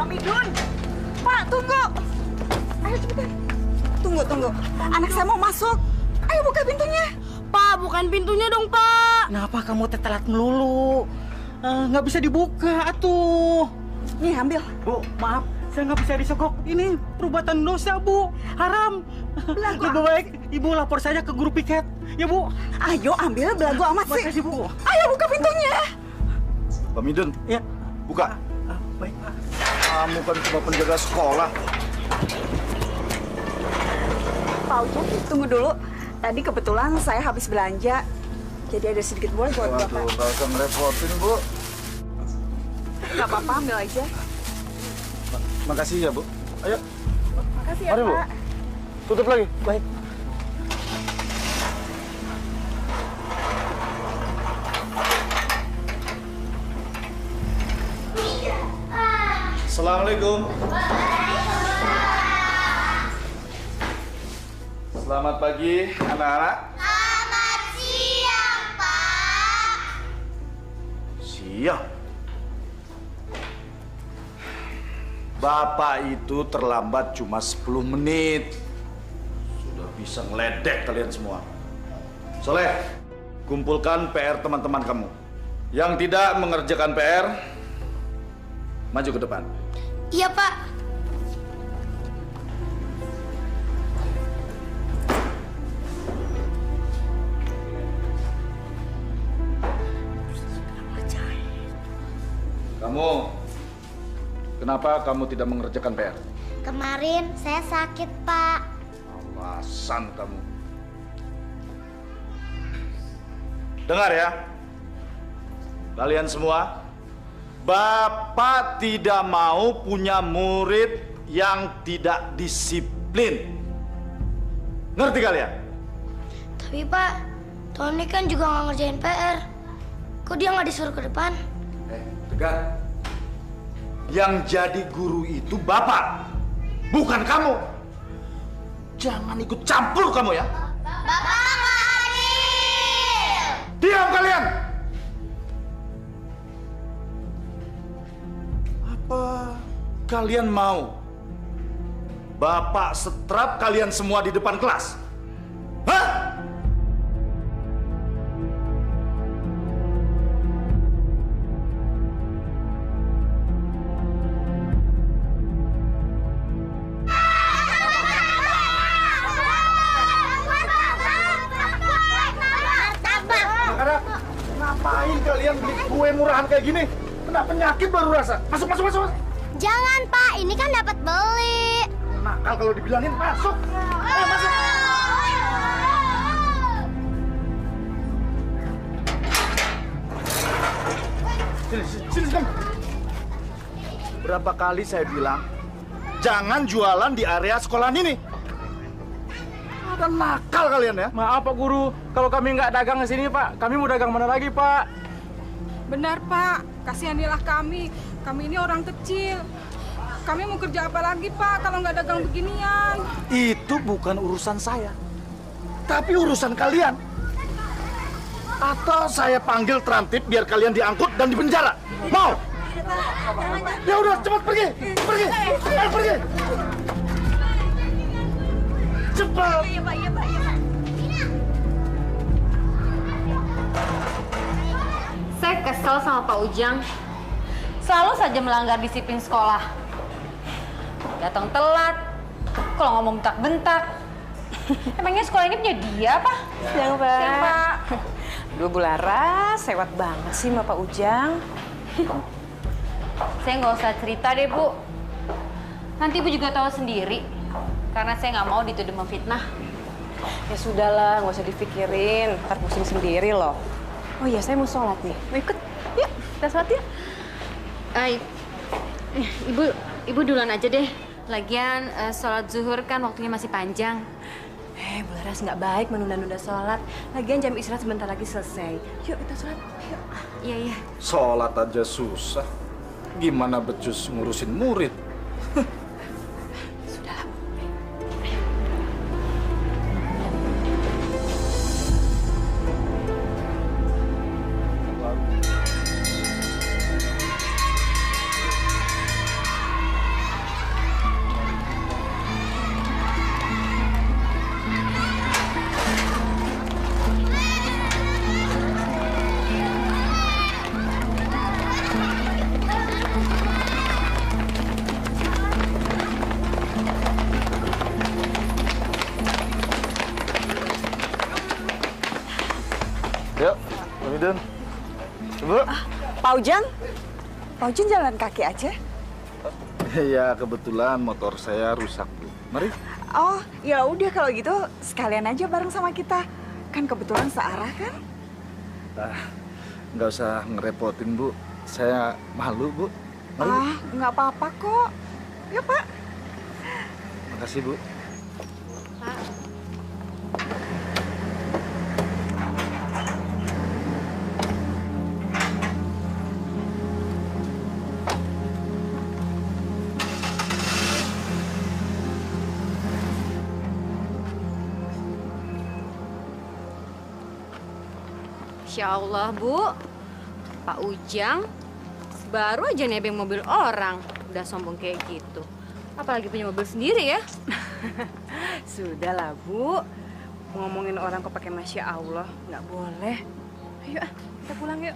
Midun. Pak, tunggu. Ayo cepetan. Tunggu. Anak saya mau masuk. Ayo buka pintunya. Pak, bukan pintunya dong, Pak. Kenapa kamu telat melulu? Nggak bisa dibuka, atuh. Nih, ambil. Bu, maaf. Saya nggak bisa disogok. Ini perbuatan dosa, Bu. Haram. Lebih baik Ibu lapor saja ke guru piket. Ya, Bu. Ayo ambil, belagu amat sih. Makasih, Bu. Ayo buka pintunya. Pak Midun, Ya. buka. Baik, Pak. Kamu kan cuma penjaga sekolah. Pak Ujang, tunggu dulu. Tadi kebetulan saya habis belanja. Jadi ada sedikit boleh buat Waduh, Bapak. nggak usah ngerepotin, Bu. Gak apa-apa, ambil aja. Makasih ya, Bu. Ayo, Makasih ya, Mari, Bu. Pak. tutup lagi. Baik. Assalamualaikum. Selamat pagi, anak-anak. Selamat siang, Pak. Siang. Bapak itu terlambat cuma 10 menit. Sudah bisa ngeledek kalian semua. Soleh, kumpulkan PR teman-teman kamu. Yang tidak mengerjakan PR, maju ke depan. Iya, Pak. Kamu, kenapa kamu tidak mengerjakan PR? Kemarin saya sakit, Pak. Alasan kamu. Dengar ya, kalian semua, Bapak tidak mau punya murid yang tidak disiplin. Ngerti kalian? Tapi, Pak, Tony kan juga nggak ngerjain PR. Kok dia nggak disuruh ke depan? Tegar. Yang jadi guru itu Bapak, bukan kamu. Jangan ikut campur kamu ya. Bapak nggak adil. Diam kalian! Apa kalian mau Bapak setrap kalian semua di depan kelas? Hah? Anak-anak, ngapain kalian beli kue murahan kayak gini? Kena penyakit baru rasa. Masuk. Jangan, Pak. Ini kan dapat beli. Nakal kalau dibilangin masuk. Ayo masuk. Sini kamu. Berapa kali saya bilang, jangan jualan di area sekolahan ini. Ada nakal kalian ya. Maaf, Pak Guru. Kalau kami nggak dagang di sini, Pak, kami mau dagang mana lagi, Pak? Benar, Pak. Kasihanilah kami. Kami ini orang kecil. Kami mau kerja apa lagi, Pak, kalau nggak dagang beginian? Itu bukan urusan saya, tapi urusan kalian. Atau saya panggil Trantip biar kalian diangkut dan dipenjara. Mau? Ya udah, cepat pergi. Ayo pergi. Cepat. Iya, Pak. Saya kesel sama Pak Ujang. Selalu saja melanggar disiplin sekolah. Datang telat, kalau ngomong bentak-bentak. Emangnya sekolah ini punya dia apa? Siang, Pak. Siang, Pak. Duh, Bu Laras, sewot banget sih sama Pak Ujang. Saya nggak usah cerita deh, Bu. Nanti Ibu juga tahu sendiri. Karena saya nggak mau dituduh memfitnah. Ya sudahlah, nggak usah dipikirin. Ntar pusing sendiri loh. Oh iya, saya mau sholat nih. Mau ikut? Yuk, kita sholat yuk. Ibu duluan aja deh. Lagian sholat zuhur kan waktunya masih panjang. Bu Laras, nggak baik menunda-nunda sholat. Lagian jam istirahat sebentar lagi selesai. Yuk, kita sholat. Yuk. Iya. Sholat aja susah. Gimana becus ngurusin murid? Sudahlah. Midun. Bu. Pak Ujang? Pak Ujang jalan kaki aja? Ya, kebetulan motor saya rusak, Bu. Mari. Oh, ya udah kalau gitu sekalian aja bareng sama kita. Kan kebetulan searah kan? Nggak usah ngerepotin, Bu. Saya malu, Bu. Mari, Bu. Nggak apa-apa kok. Ya, Pak. Makasih, Bu. Masya Allah, Bu. Pak Ujang baru aja nebeng mobil orang. Udah sombong kayak gitu. Apalagi punya mobil sendiri ya. Sudahlah, Bu. Ngomongin orang kok pakai Masya Allah, nggak boleh. Ayo, kita pulang yuk.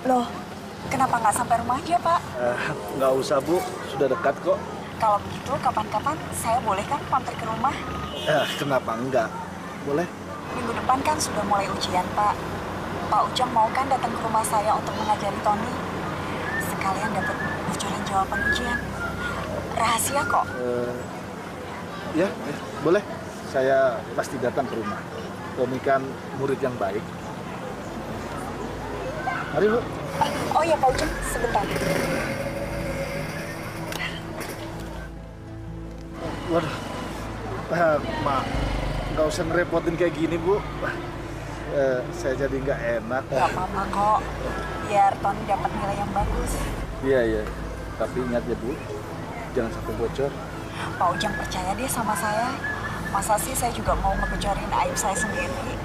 Loh, kenapa nggak sampai rumah aja, Pak? Nggak usah, Bu. Sudah dekat kok. Kalau begitu, kapan-kapan saya boleh kan mampir ke rumah? Kenapa enggak? Boleh. Minggu depan kan sudah mulai ujian, Pak. Pak Ujang mau kan datang ke rumah saya untuk mengajari Tony? Sekalian dapat bocorin jawaban ujian. Rahasia kok. Ya, boleh. Saya pasti datang ke rumah. Tony kan murid yang baik. Mari, Bu. Oh ya, Pak Ujang, sebentar. Waduh, Mak, nggak usah ngerepotin kayak gini, Bu. Saya jadi nggak enak. Nggak apa-apa kok, biar Tony dapat nilai yang bagus. Iya. Tapi ingat ya, Bu, jangan sampai bocor. Pak Ujang percaya deh sama saya. Masa sih saya juga mau ngebocorin aib saya sendiri?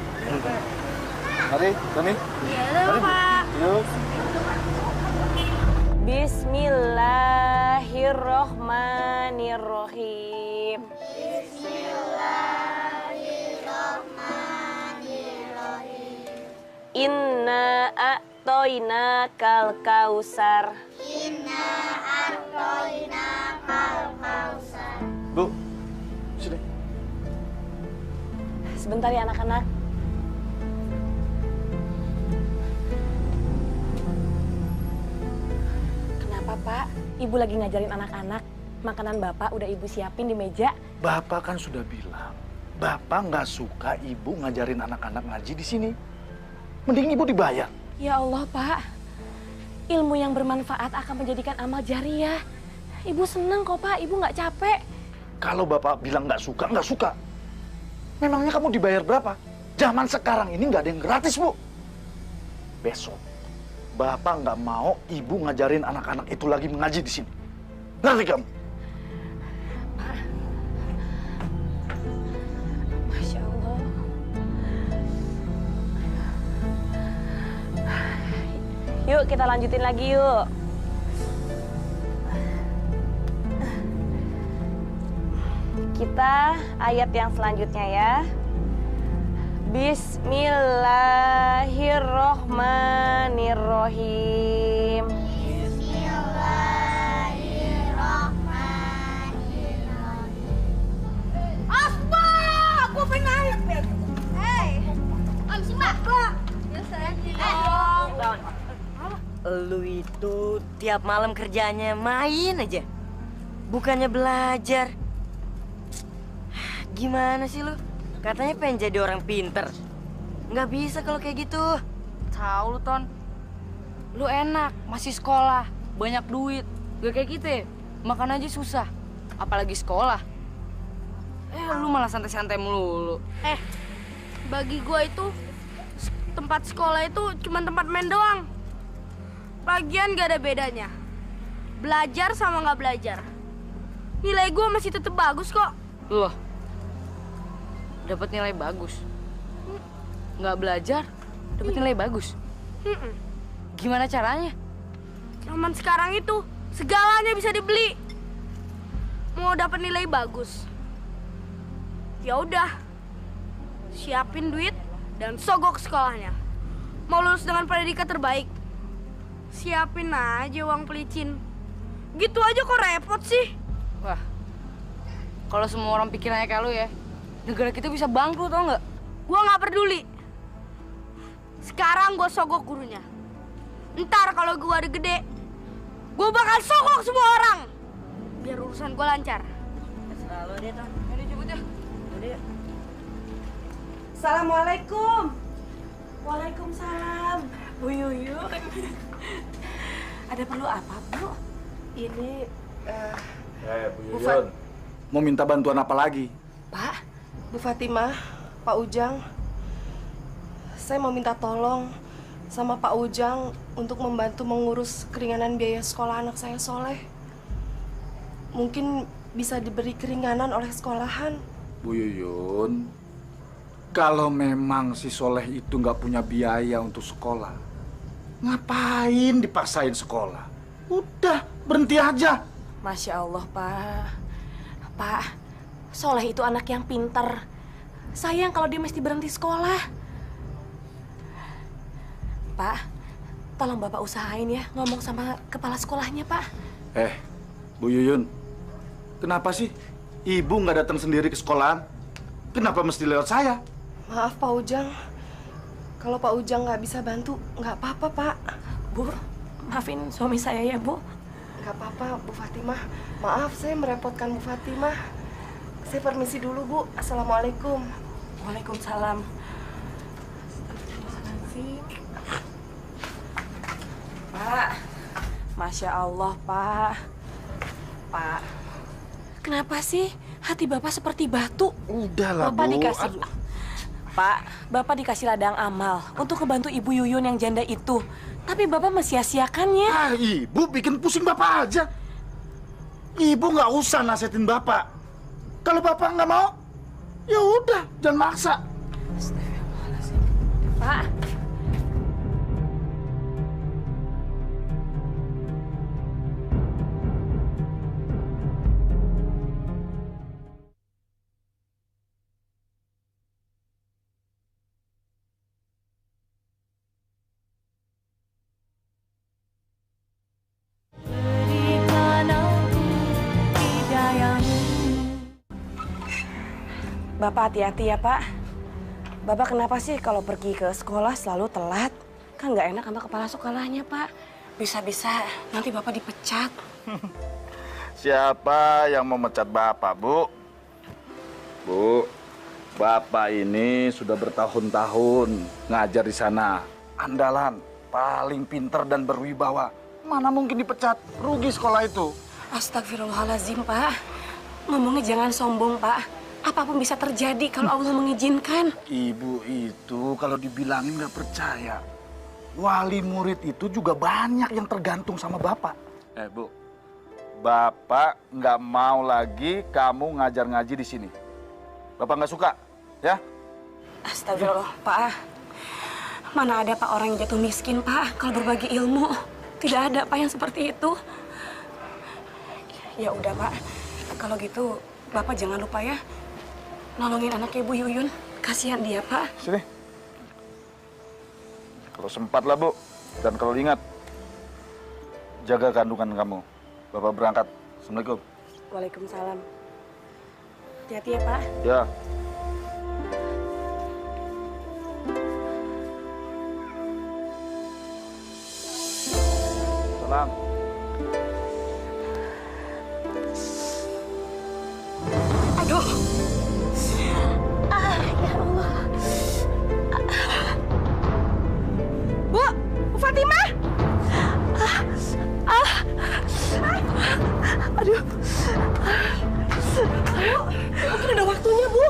Mari, Tony. Iya, Pak. Yuk. Bismillahirrohmanirrohim. Inna a'toina kal kausar. Bu, sini. Sebentar ya anak-anak. Kenapa, Pak? Ibu lagi ngajarin anak-anak. Makanan Bapak udah Ibu siapin di meja. Bapak kan sudah bilang, Bapak nggak suka Ibu ngajarin anak-anak ngaji di sini. Mending Ibu dibayar. Ya Allah, Pak. Ilmu yang bermanfaat akan menjadikan amal jariah. Ibu seneng kok, Pak. Ibu nggak capek. Kalau Bapak bilang nggak suka, nggak suka. Memangnya kamu dibayar berapa? Zaman sekarang ini nggak ada yang gratis, Bu. Besok, Bapak nggak mau Ibu ngajarin anak-anak itu lagi mengaji di sini. Ngerti kamu? Yuk kita lanjutin lagi yuk. Kita ayat yang selanjutnya ya. Bismillahirrohmanirrohim. Lu itu tiap malam kerjanya main aja, bukannya belajar. Gimana sih lu? Katanya pengen jadi orang pinter. Nggak bisa kalau kayak gitu. Tahu lu, Ton. Lu enak, masih sekolah, banyak duit. Gak kayak gitu ya, makan aja susah. Apalagi sekolah. Lu malah santai-santai melulu. Bagi gua itu tempat sekolah itu cuma tempat main doang. Lagian gak ada bedanya. Belajar sama nggak belajar. Nilai gua masih tetap bagus kok. Loh, dapat nilai bagus. Nggak belajar, dapat nilai bagus. Gimana caranya? Zaman sekarang itu segalanya bisa dibeli. Mau dapat nilai bagus, ya udah, siapin duit dan sogok sekolahnya. Mau lulus dengan predikat terbaik, siapin aja uang pelicin. Gitu aja kok repot sih. Wah, kalau semua orang pikirannya kayak lu ya, negara kita bisa bangkrut, tau nggak? Gua nggak peduli. Sekarang gua sogok gurunya. Ntar kalau gua udah gede, gua bakal sogok semua orang. Biar urusan gua lancar. Selalu deh, Ton. Ayo cepet ya. Udah ya. Assalamualaikum. Waalaikumsalam. Bu Yuyu. Ada perlu apa, Bu? Ini Bu Yuyun, mau minta bantuan apa lagi? Pak, Bu Fatimah, Pak Ujang, saya mau minta tolong sama Pak Ujang untuk membantu mengurus keringanan biaya sekolah anak saya Soleh. Mungkin bisa diberi keringanan oleh sekolahan. Bu Yuyun, kalau memang si Soleh itu nggak punya biaya untuk sekolah, ngapain dipaksain sekolah? Udah, berhenti aja. Masya Allah, Pak. Pak, Soleh itu anak yang pinter. Sayang kalau dia mesti berhenti sekolah. Pak, tolong Bapak usahain ya ngomong sama kepala sekolahnya, Pak. Bu Yuyun, kenapa sih Ibu nggak datang sendiri ke sekolahan? Kenapa mesti lewat saya? Maaf, Pak Ujang. Kalau Pak Ujang nggak bisa bantu, nggak apa-apa, Pak. Bu, maafin suami saya ya, Bu. Nggak apa-apa, Bu Fatimah. Maaf, saya merepotkan Bu Fatimah. Saya permisi dulu, Bu. Assalamualaikum. Waalaikumsalam. Pak, Masya Allah, Pak. Pak, kenapa sih hati Bapak seperti batu? Udahlah, Bapak Bu. dikasih... Pak, Bapak dikasih ladang amal untuk ngebantu Ibu Yuyun yang janda itu. Tapi Bapak mesia-siakannya. Ibu bikin pusing Bapak aja. Ibu nggak usah nasihatin Bapak. Kalau Bapak nggak mau, ya udah, jangan maksa. Pak. Bapak hati-hati ya, Pak. Bapak kenapa sih kalau pergi ke sekolah selalu telat? Kan nggak enak sama kepala sekolahnya, Pak. Bisa-bisa nanti Bapak dipecat. Siapa yang memecat Bapak, Bu? Bu, Bapak ini sudah bertahun-tahun ngajar di sana. Andalan, paling pinter dan berwibawa. Mana mungkin dipecat? Rugi sekolah itu. Astagfirullahaladzim, Pak. Ngomongnya jangan sombong, Pak. Apapun bisa terjadi kalau Allah mengizinkan. Ibu itu kalau dibilangin nggak percaya. Wali murid itu juga banyak yang tergantung sama Bapak. Bu, Bapak nggak mau lagi kamu ngajar ngaji di sini. Bapak nggak suka, ya? Astagfirullah, Pak. Mana ada Pak orang yang jatuh miskin, Pak, kalau berbagi ilmu. Tidak ada, Pak, yang seperti itu. Ya udah, Pak. Kalau gitu, Bapak jangan lupa ya nolongin anaknya Bu Yuyun. Kasihan dia, Pak. Sini. Kalau sempat lah, Bu. Dan kalau ingat, jaga kandungan kamu. Bapak berangkat. Assalamualaikum. Waalaikumsalam. Hati-hati ya, Pak. Ya. Salam. Aduh. Ya Allah. Bu Fatimah. Aduh. Bu, mungkin udah waktunya, Bu.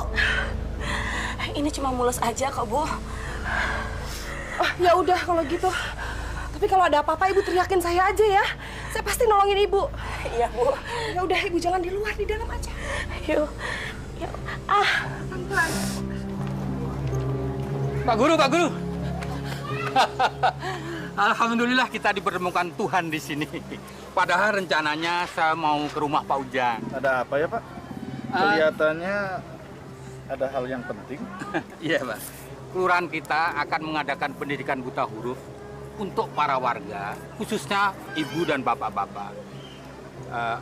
Ini cuma mulus aja kok, Bu. Oh, ya udah kalau gitu. Tapi kalau ada apa-apa Ibu teriakin saya aja ya. Saya pasti nolongin Ibu. Iya, Bu. Ya udah Ibu jangan di luar, di dalam aja. Yuk. Yuk. Pelan-pelan. Pak Guru, Pak Guru. Alhamdulillah kita dipertemukan Tuhan di sini. Padahal rencananya saya mau ke rumah Pak Ujang. Ada apa ya, Pak? Kelihatannya ada hal yang penting. Iya, Pak. Kelurahan kita akan mengadakan pendidikan buta huruf untuk para warga, khususnya ibu dan bapak-bapak.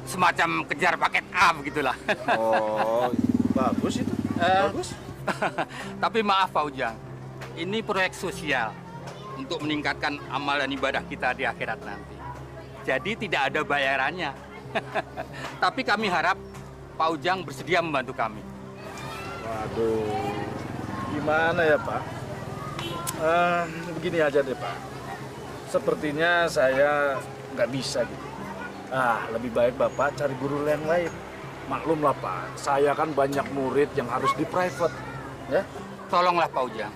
Semacam kejar paket A begitulah. Oh, bagus itu. Bagus. Tapi maaf Pak Ujang, ini proyek sosial untuk meningkatkan amal dan ibadah kita di akhirat nanti. Jadi tidak ada bayarannya. Tapi kami harap Pak Ujang bersedia membantu kami. Waduh, gimana ya Pak? Begini aja deh Pak. Sepertinya saya nggak bisa gitu. Lebih baik Bapak cari guru yang lain. Maklum lah Pak, saya kan banyak murid yang harus di private. Ya? Tolonglah Pak Ujang.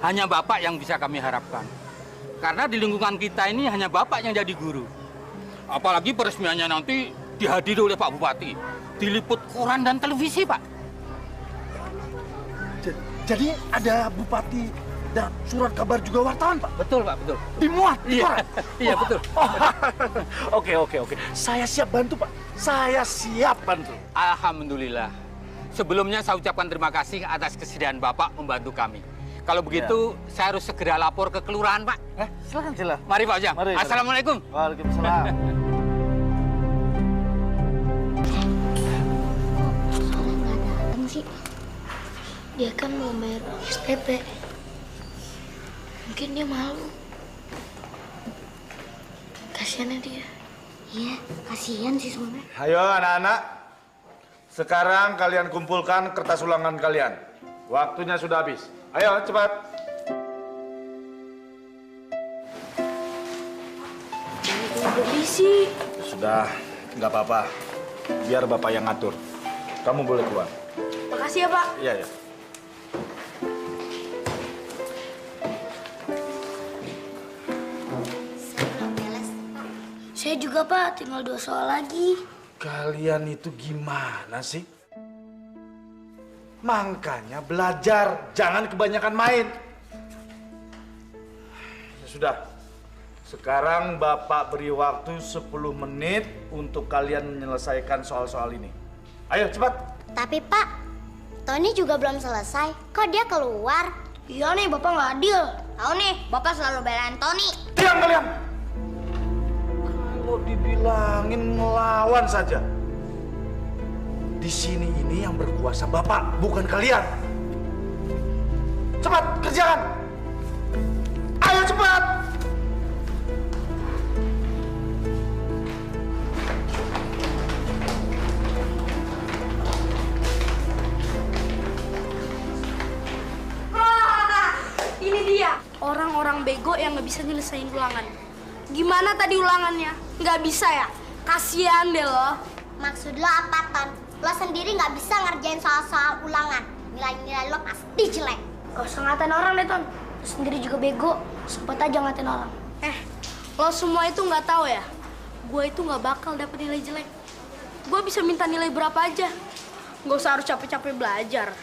Hanya Bapak yang bisa kami harapkan. Karena di lingkungan kita ini hanya Bapak yang jadi guru. Apalagi peresmiannya nanti dihadiri oleh Pak Bupati. Diliput koran dan televisi, Pak. Jadi ada Bupati dan surat kabar juga wartawan, Pak? Betul, Pak, betul. Dimuat di koran? Iya, betul. Oke. Saya siap bantu, Pak. Saya siap bantu. Alhamdulillah. Sebelumnya saya ucapkan terima kasih atas kesediaan Bapak membantu kami. Kalau begitu, saya harus segera lapor ke kelurahan, Pak. Silakan. Mari, Pak Ujang. Mari. Assalamualaikum. Waalaikumsalam. Soalnya nggak datang sih. Dia kan mau bayar SPP. Mungkin dia malu. Kasiannya dia. Iya, kasihan sih sebenarnya. Ayo anak-anak. Sekarang kalian kumpulkan kertas ulangan kalian. Waktunya sudah habis. Ayo, cepat. Berisi. Sudah, nggak apa-apa. Biar Bapak yang ngatur. Kamu boleh keluar. Makasih ya, Pak. Iya. Saya juga, Pak. Tinggal 2 soal lagi. Kalian itu gimana sih? Makanya belajar, jangan kebanyakan main. Ya sudah, sekarang Bapak beri waktu 10 menit untuk kalian menyelesaikan soal-soal ini. Ayo, cepat. Tapi, Pak, Tony juga belum selesai. Kok dia keluar? Iya nih, Bapak nggak adil. Tahu nih, Bapak selalu belain Tony. Diam kalian! Kalau dibilangin melawan saja. Di sini ini yang berkuasa Bapak, bukan kalian. Cepat, kerjakan! Ayo cepat! Ini dia, orang-orang bego yang nggak bisa nyelesain ulangan. Gimana tadi ulangannya? Nggak bisa ya? Kasian deh lo. Maksud lo apa, Ton? Lo sendiri nggak bisa ngerjain soal-soal ulangan. Nilai-nilai lo pasti jelek. Gak usah ngatain orang deh, Ton. Lo sendiri juga bego, sempet aja ngatain orang. Lo semua itu nggak tahu ya? Gue itu nggak bakal dapet nilai jelek. Gue bisa minta nilai berapa aja. Gak usah harus capek-capek belajar.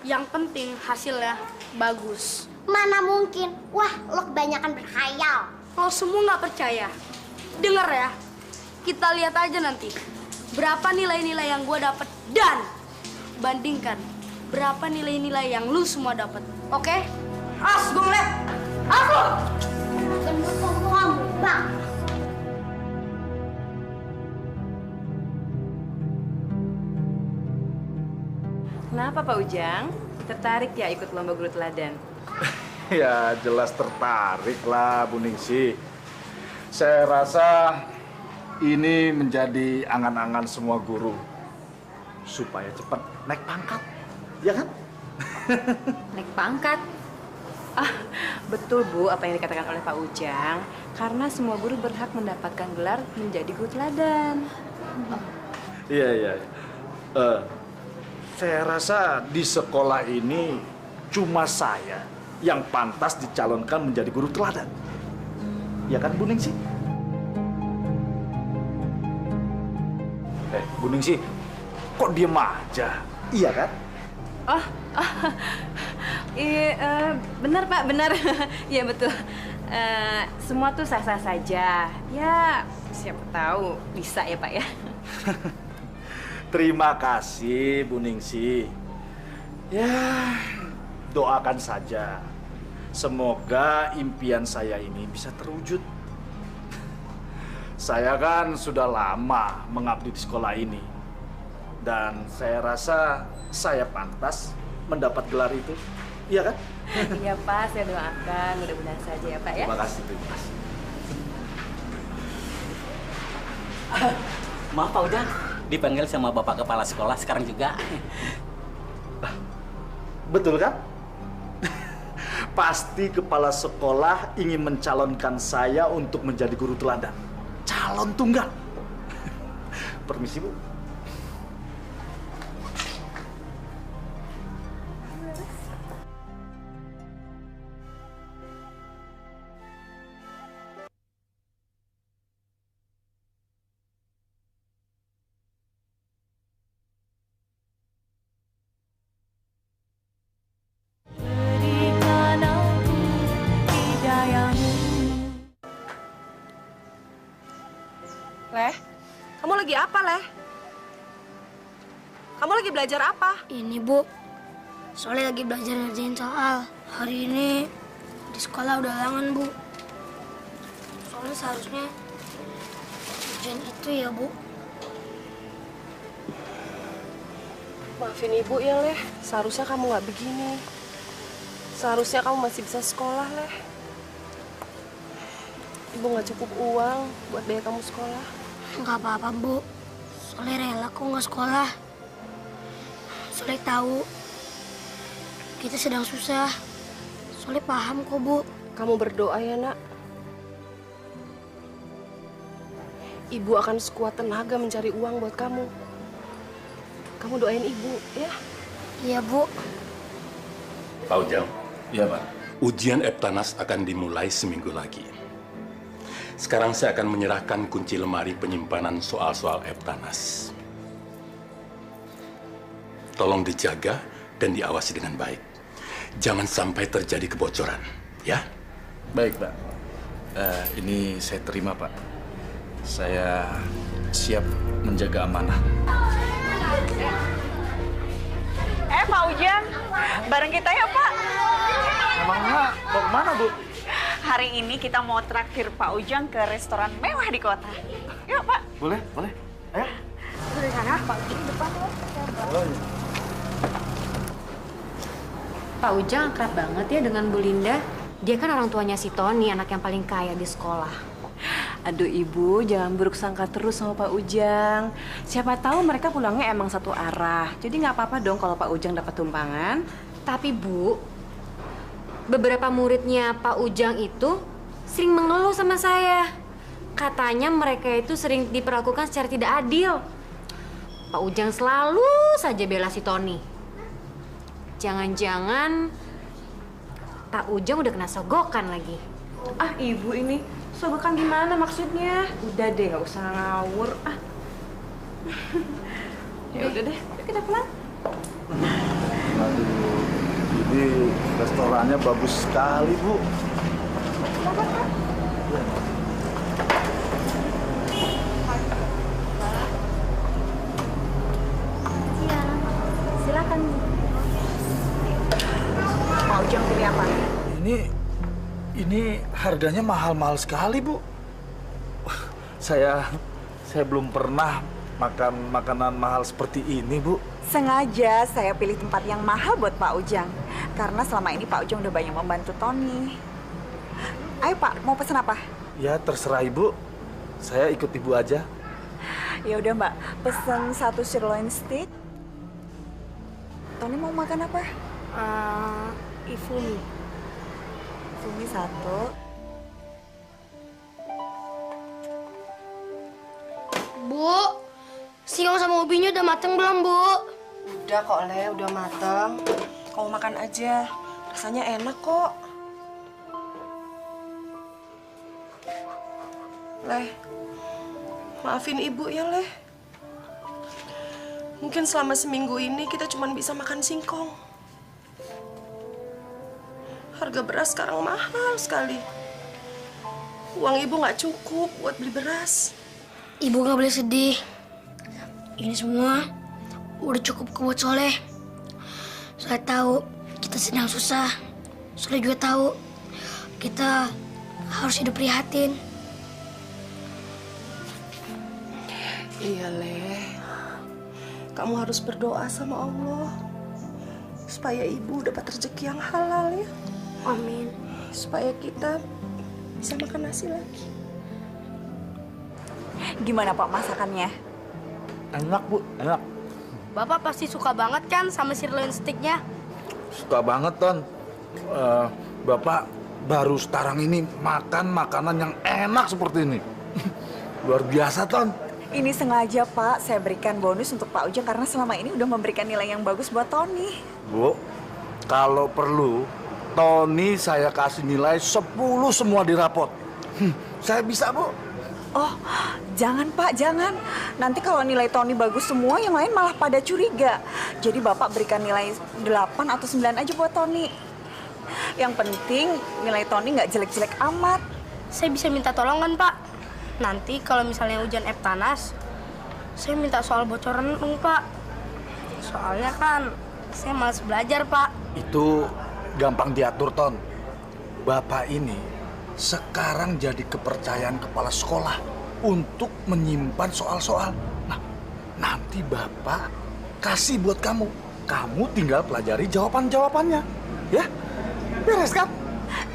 Yang penting hasilnya bagus. Mana mungkin? Wah, lo kebanyakan berkhayal. Kalau semua nggak percaya, denger ya. Kita lihat aja nanti berapa nilai-nilai yang gue dapet dan bandingkan berapa nilai-nilai yang lu semua dapet. Oke? As, gue ngeliat. Aku. Gendut kamu, Bang. Kenapa Pak Ujang? Tertarik ya ikut lomba guru teladan? Ya jelas tertarik lah Bu Ningsih. Saya rasa ini menjadi angan-angan semua guru supaya cepat naik pangkat, ya kan? Naik pangkat? Ah, betul Bu apa yang dikatakan oleh Pak Ujang. Karena semua guru berhak mendapatkan gelar menjadi guru teladan. Iya. Saya rasa di sekolah ini cuma saya yang pantas dicalonkan menjadi guru teladan. Ya kan Bu Ningsih? Bu Ningsih, kok diem aja? Iya kan? Iya, benar Pak, benar. Iya betul. Semua tuh sah-sah saja. Ya, siapa tahu bisa ya Pak ya. Terima kasih Bu Ningsih. Ya, doakan saja. Semoga impian saya ini bisa terwujud. Saya kan sudah lama mengabdi di sekolah ini. Dan saya rasa saya pantas mendapat gelar itu. Iya kan? Iya Pak, saya doakan mudah-mudahan saja ya Pak ya. Terima kasih. Maaf Pak Ujang, dipanggil sama Bapak Kepala Sekolah sekarang juga. Betul kan? Pasti kepala sekolah ingin mencalonkan saya untuk menjadi guru teladan. Calon tunggal. Permisi Bu. Leh, kamu lagi apa, Leh? Kamu lagi belajar apa? Ini Bu, soalnya lagi belajar ngerjain soal. Hari ini di sekolah udah halangan Bu. Soalnya seharusnya ujian itu ya Bu. Maafin Ibu ya, Leh. Seharusnya kamu nggak begini. Seharusnya kamu masih bisa sekolah, Leh. Ibu nggak cukup uang buat biaya kamu sekolah. Nggak apa-apa Bu, soalnya rela kok nggak sekolah. Soalnya tahu kita sedang susah. Soalnya paham kok Bu. Kamu berdoa ya, Nak. Ibu akan sekuat tenaga mencari uang buat kamu. Kamu doain Ibu, ya? Iya, Bu. Pak Ujang. Iya, Pak. Ujian Eptanas akan dimulai seminggu lagi. Sekarang saya akan menyerahkan kunci lemari penyimpanan soal-soal Eptanas. Tolong dijaga dan diawasi dengan baik. Jangan sampai terjadi kebocoran, ya? Baik, Pak. Ini saya terima, Pak. Saya siap menjaga amanah. Pak Ujang, bareng kita ya Pak. Emangnya mau kemana, Bu? Hari ini kita mau traktir Pak Ujang ke restoran mewah di kota. Yuk Pak. Boleh. Ayo. Dari sana, Pak Ujang depan loh. Oh, iya. Pak Ujang akrab banget ya dengan Bu Linda. Dia kan orang tuanya si Tony, anak yang paling kaya di sekolah. Aduh Ibu, jangan buruk sangka terus sama Pak Ujang. Siapa tahu mereka pulangnya emang satu arah. Jadi nggak apa-apa dong kalau Pak Ujang dapat tumpangan. Tapi Bu, beberapa muridnya Pak Ujang itu sering mengeluh sama saya. Katanya mereka itu sering diperlakukan secara tidak adil. Pak Ujang selalu saja bela si Tony. Jangan-jangan Pak Ujang udah kena sogokan lagi. Ah Ibu ini, sogokan gimana maksudnya? Udah deh, nggak usah ngawur. Ya udah deh, yuk kita pulang. Aduh, ini restorannya bagus sekali, Bu. Silakan. Pak Ujang pilih apa? Ini harganya mahal-mahal sekali, Bu. Saya belum pernah makan makanan mahal seperti ini, Bu. Sengaja saya pilih tempat yang mahal buat Pak Ujang. Karena selama ini Pak Ujang udah banyak membantu Tony. Ayo Pak, mau pesan apa? Ya, terserah Ibu. Saya ikut Ibu aja. Ya udah Mbak, pesen 1 sirloin steak. Tony mau makan apa? Ifumi. Ifumi 1. Bu, singkong sama ubinya udah mateng belum, Bu? Udah kok, Le, udah mateng. Kamu makan aja, rasanya enak kok. Leh, maafin Ibu ya, Leh. Mungkin selama seminggu ini kita cuma bisa makan singkong. Harga beras sekarang mahal sekali. Uang Ibu nggak cukup buat beli beras. Ibu nggak boleh sedih. Ini semua udah cukup buat Soleh. Soleh tahu kita sedang susah. Soleh juga tahu kita harus hidup prihatin. Iya, Leh. Kamu harus berdoa sama Allah supaya Ibu dapat rezeki yang halal ya. Amin. Supaya kita bisa makan nasi lagi. Gimana Pak masakannya? Enak, Bu. Enak. Bapak pasti suka banget kan sama sirloin steaknya? Suka banget, Ton. Bapak baru sekarang ini makan makanan yang enak seperti ini. Luar biasa, Ton. Ini sengaja Pak, saya berikan bonus untuk Pak Ujang karena selama ini udah memberikan nilai yang bagus buat Tony. Bu, kalau perlu, Tony saya kasih nilai 10 semua di rapot. Saya bisa, Bu. Oh, jangan Pak, jangan. Nanti kalau nilai Tony bagus semua, yang lain malah pada curiga. Jadi Bapak berikan nilai 8 atau 9 aja buat Tony. Yang penting nilai Tony nggak jelek-jelek amat. Saya bisa minta tolong kan Pak? Nanti kalau misalnya hujan Eptanas, saya minta soal bocoran dong Pak. Soalnya kan saya malas belajar Pak. Itu gampang diatur, Ton. Bapak ini sekarang jadi kepercayaan kepala sekolah untuk menyimpan soal-soal. Nah, nanti Bapak kasih buat kamu. Kamu tinggal pelajari jawaban-jawabannya. Ya? Beres kan?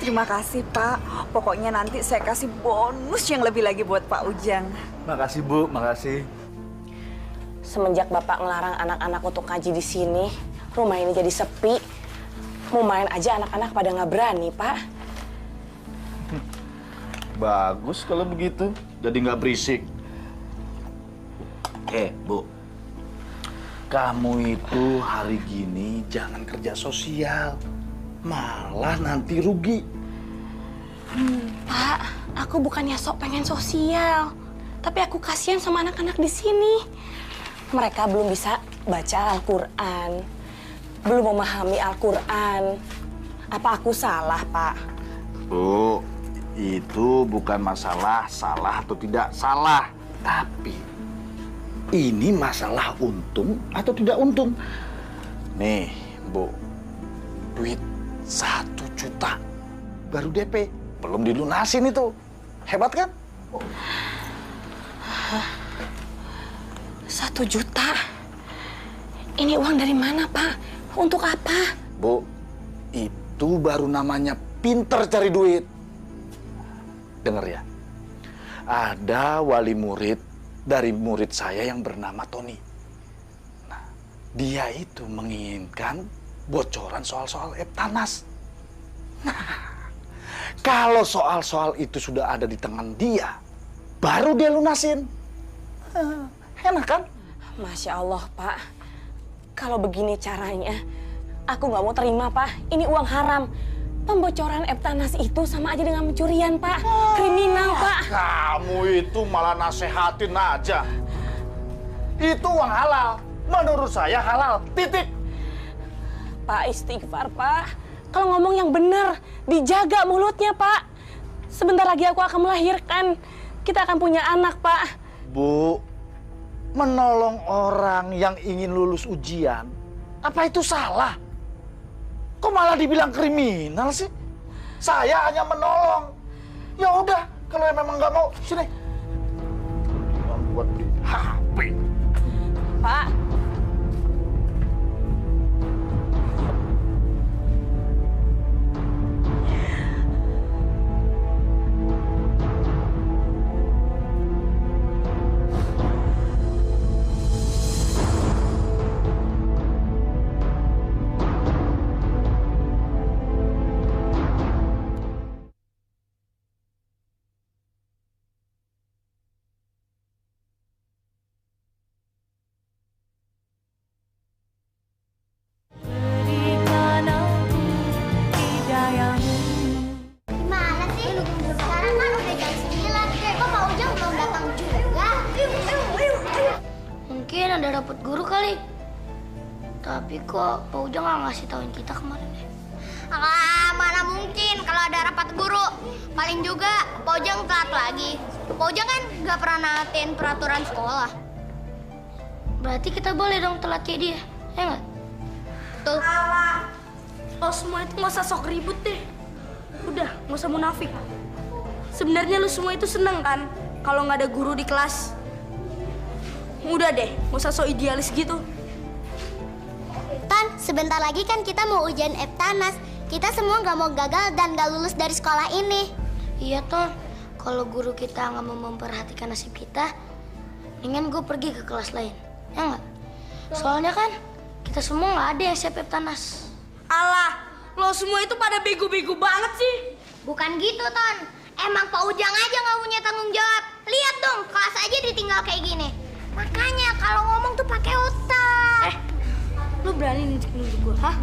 Terima kasih Pak. Pokoknya nanti saya kasih bonus yang lebih lagi buat Pak Ujang. Makasih Bu, makasih. Semenjak Bapak ngelarang anak-anak untuk ngaji di sini, rumah ini jadi sepi. Mau main aja anak-anak pada nggak berani, Pak. Bagus kalau begitu, jadi nggak berisik. Bu, kamu itu hari gini jangan kerja sosial, malah nanti rugi. Pak, aku bukannya sok pengen sosial, tapi aku kasihan sama anak-anak di sini. Mereka belum bisa baca Al-Quran, belum memahami Al-Quran. Apa aku salah, Pak? Bu, itu bukan masalah salah atau tidak salah, tapi ini masalah untung atau tidak untung. Nih, Bu, duit 1 juta baru DP, belum dilunasin itu. Hebat kan? 1 juta? Ini uang dari mana, Pak? Untuk apa? Bu, itu baru namanya pinter cari duit. Dengar ya, ada wali murid dari murid saya yang bernama Tony. Nah, dia itu menginginkan bocoran soal-soal Eptanas. Nah, kalau soal-soal itu sudah ada di tangan dia, baru dia lunasin. Enak kan? Masya Allah, Pak. Kalau begini caranya, aku nggak mau terima, Pak. Ini uang haram. Pembocoran Eptanas itu sama aja dengan pencurian, Pak. Kriminal, Pak. Kamu itu malah nasehatin aja. Itu uang halal. Menurut saya halal. Titik. Pak, istighfar, Pak. Kalau ngomong yang benar, dijaga mulutnya, Pak. Sebentar lagi aku akan melahirkan. Kita akan punya anak, Pak. Bu, menolong orang yang ingin lulus ujian, apa itu salah? Kok malah dibilang kriminal sih? Saya hanya menolong. Ya udah, kalau memang nggak mau, sini. Buat beli HP. Pak. Gimana sih? Sekarang kan udah jam 9. Kok Pak Ujang belum datang juga? Mungkin ada rapat guru kali. Tapi kok Pak Ujang nggak ngasih tauin kita kemarin deh. Ah, mana mungkin kalau ada rapat guru. Paling juga Pak Ujang telat lagi. Pak Ujang kan nggak pernah naatin peraturan sekolah. Berarti kita boleh dong telat kayak dia, ya nggak? Tuh. Lo semua itu nggak usah sok ribut deh. Udah, nggak usah munafik. Sebenarnya lu semua itu seneng kan kalau nggak ada guru di kelas. Udah deh, nggak usah sok idealis gitu. Tan, sebentar lagi kan kita mau ujian Eptanas. Kita semua nggak mau gagal dan nggak lulus dari sekolah ini. Iya, Ton. Kalau guru kita nggak mau memperhatikan nasib kita, mendingan gue pergi ke kelas lain, ya nggak? Soalnya kan kita semua nggak ada yang siap Eptanas. Alah, lo semua itu pada bego-bego banget sih. Bukan gitu, Ton. Emang Pak Ujang aja nggak punya tanggung jawab. Lihat dong, kelas aja ditinggal kayak gini. Makanya kalau ngomong tuh pakai otak. Lu berani nunjuk gue, hah?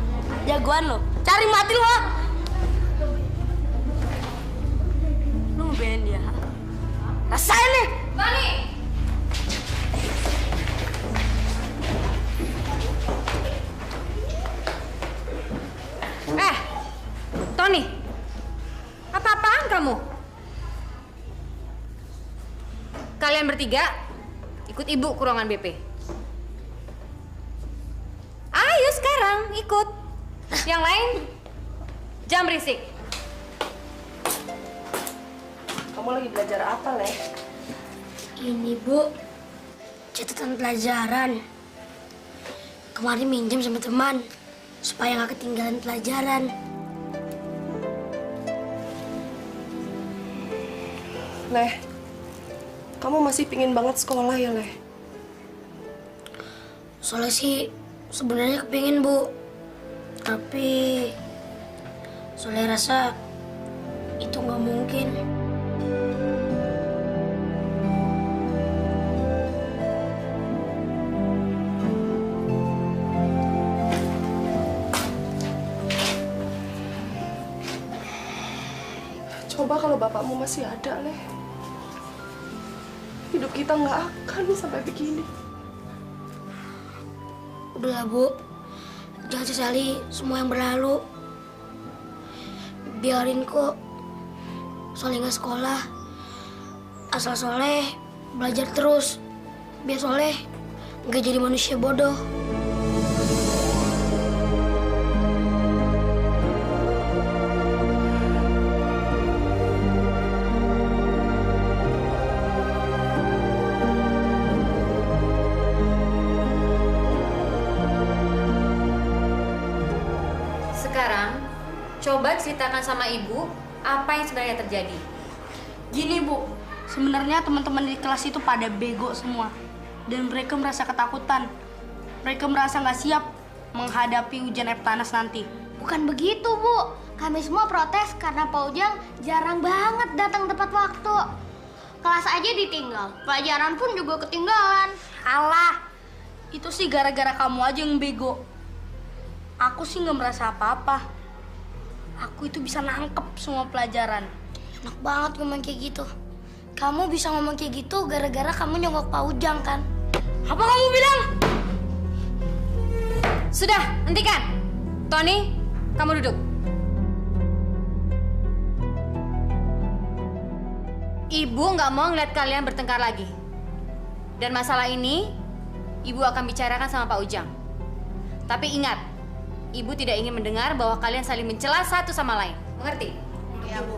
Jagoan lo, cari mati lo. Lu ngebelain dia, ha? Rasain nih! Tony! Tony, apa-apaan kamu? Kalian bertiga ikut ibu ke ruangan BP. Ayo sekarang ikut. Yang lain jangan berisik. Kamu lagi belajar apa, Leh? Ini, Bu, catatan pelajaran. Kemarin minjem sama teman supaya nggak ketinggalan pelajaran. Leh, kamu masih pingin banget sekolah ya, Leh? Soalnya sih sebenarnya kepingin, Bu. Tapi soalnya rasa itu nggak mungkin. Coba kalau bapakmu masih ada, Leh. Hidup kita nggak akan sampai begini. Udahlah, Bu. Jangan sesali semua yang berlalu. Biarin kok Soleh nggak sekolah. Asal Soleh belajar terus. Biar Soleh nggak jadi manusia bodoh. Sekarang coba ceritakan sama ibu apa yang sebenarnya terjadi. Gini, Bu, sebenarnya teman-teman di kelas itu pada bego semua. Dan mereka merasa ketakutan. Mereka merasa nggak siap menghadapi ujian Eptanas nanti. Bukan begitu, Bu. Kami semua protes karena Pak Ujang jarang banget datang tepat waktu. Kelas aja ditinggal, pelajaran pun juga ketinggalan. Alah, itu sih gara-gara kamu aja yang bego. Aku sih nggak merasa apa-apa. Aku itu bisa nangkep semua pelajaran. Enak banget ngomong kayak gitu. Kamu bisa ngomong kayak gitu gara-gara kamu nyogok Pak Ujang kan? Apa kamu bilang? Sudah, hentikan. Tony, kamu duduk. Ibu nggak mau ngeliat kalian bertengkar lagi. Dan masalah ini, Ibu akan bicarakan sama Pak Ujang. Tapi ingat, Ibu tidak ingin mendengar bahwa kalian saling mencela satu sama lain. Mengerti? Iya, Bu.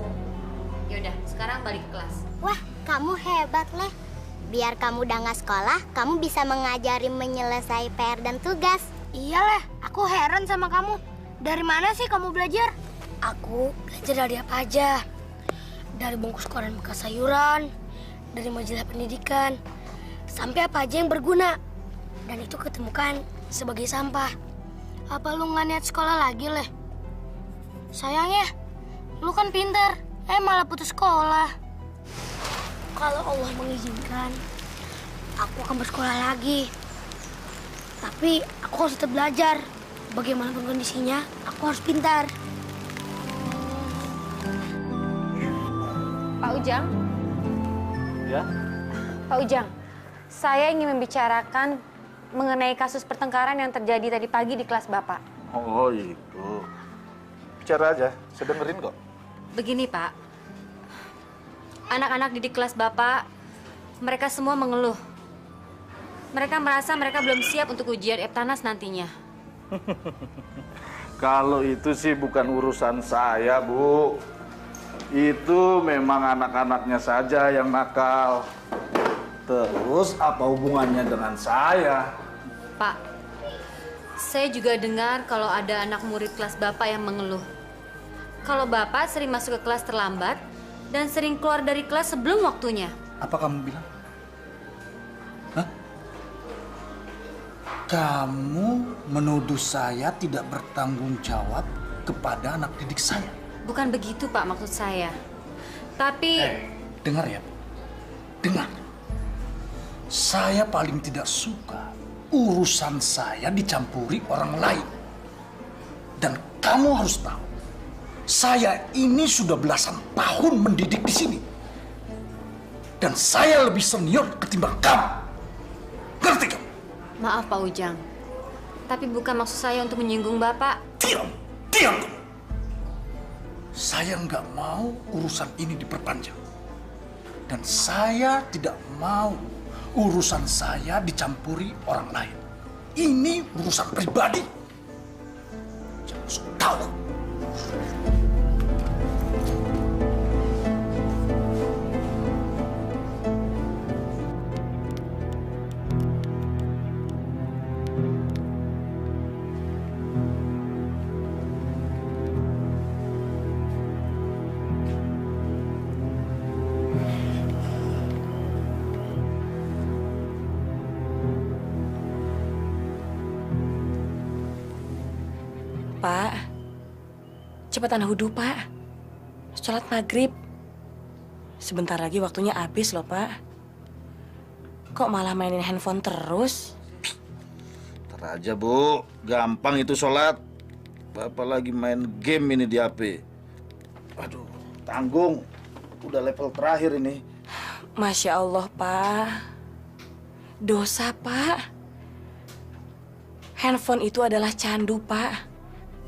Yaudah, sekarang balik ke kelas. Wah, kamu hebat, Leh. Biar kamu udah nggak sekolah, kamu bisa mengajari menyelesaikan PR dan tugas. Iya, Leh. Aku heran sama kamu. Dari mana sih kamu belajar? Aku belajar dari apa aja. Dari bungkus koran bekas sayuran, dari majalah pendidikan, sampai apa aja yang berguna. Dan itu ketemukan sebagai sampah. Apa lu nggak niat sekolah lagi, Leh? Sayang ya, lu kan pintar, malah putus sekolah. Kalau Allah mengizinkan, aku akan bersekolah lagi. Tapi aku harus tetap belajar. Bagaimanapun kondisinya, aku harus pintar. Pak Ujang? Ya? Pak Ujang, saya ingin membicarakan mengenai kasus pertengkaran yang terjadi tadi pagi di kelas Bapak. Oh itu. Bicara aja, saya dengerin kok. Begini Pak, anak-anak didik kelas Bapak, mereka semua mengeluh. Mereka merasa mereka belum siap untuk ujian Eptanas nantinya. Kalau itu sih bukan urusan saya, Bu. Itu memang anak-anaknya saja yang nakal. Terus apa hubungannya dengan saya? Pak, saya juga dengar kalau ada anak murid kelas Bapak yang mengeluh. Kalau Bapak sering masuk ke kelas terlambat dan sering keluar dari kelas sebelum waktunya. Apa kamu bilang? Hah? Kamu menuduh saya tidak bertanggung jawab kepada anak didik saya? Bukan begitu Pak maksud saya. Tapi... dengar ya, Bu. Dengar. Saya paling tidak suka urusan saya dicampuri orang lain. Dan kamu harus tahu, saya ini sudah belasan tahun mendidik di sini. Dan saya lebih senior ketimbang kamu. Ngerti kamu? Maaf Pak Ujang, tapi bukan maksud saya untuk menyinggung Bapak. Diam! Diam! Saya nggak mau urusan ini diperpanjang. Dan saya tidak mau urusan saya dicampuri orang lain. Ini urusan pribadi. Jangan sok tahu. Pak, cepetan wudhu, Pak. Sholat maghrib. Sebentar lagi waktunya habis loh, Pak. Kok malah mainin handphone terus? Ntar aja, Bu. Gampang itu sholat. Bapak lagi main game ini di HP. Aduh, tanggung. Udah level terakhir ini. Masya Allah, Pak. Dosa, Pak. Handphone itu adalah candu, Pak.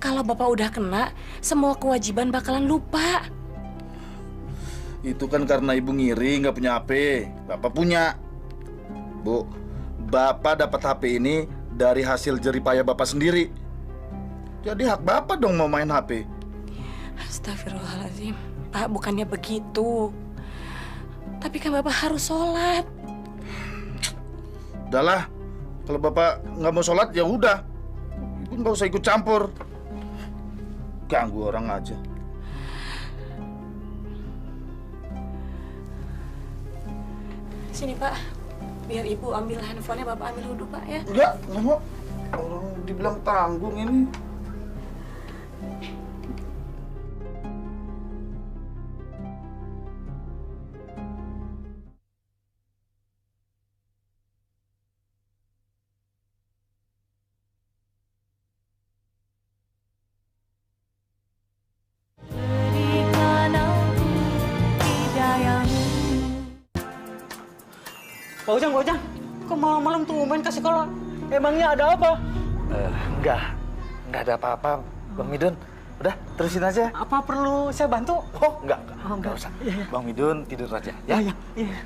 Kalau Bapak udah kena, semua kewajiban bakalan lupa. Itu kan karena Ibu ngiri nggak punya HP. Bapak punya. Bu, Bapak dapat HP ini dari hasil jeripaya Bapak sendiri. Jadi hak Bapak dong mau main HP. Astagfirullahaladzim. Pak, bukannya begitu. Tapi kan Bapak harus sholat. Udahlah, kalau Bapak nggak mau sholat ya udah. Ibu nggak usah ikut campur. Ganggu orang aja. Sini, Pak. Biar Ibu ambil handphonenya, Bapak ambil wudhu, Pak, ya. Enggak mau. Orang dibilang tanggung ini. Pak Ujang, kok malam-malam tuh main ke sekolah? Emangnya ada apa? Enggak nggak ada apa-apa, Bang Midun. Udah, terusin aja. Apa perlu saya bantu? Oh, enggak usah. Bang Midun tidur aja, ya? Iya.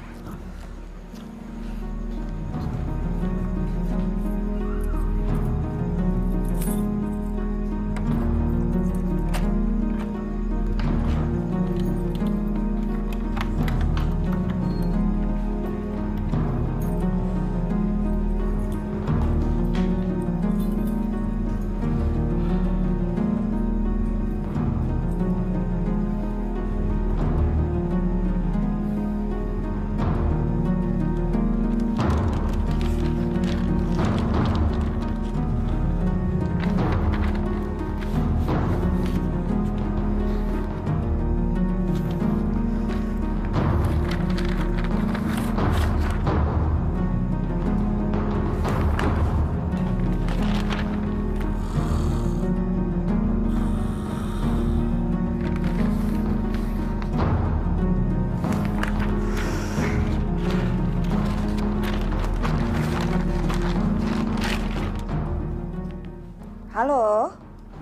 Halo.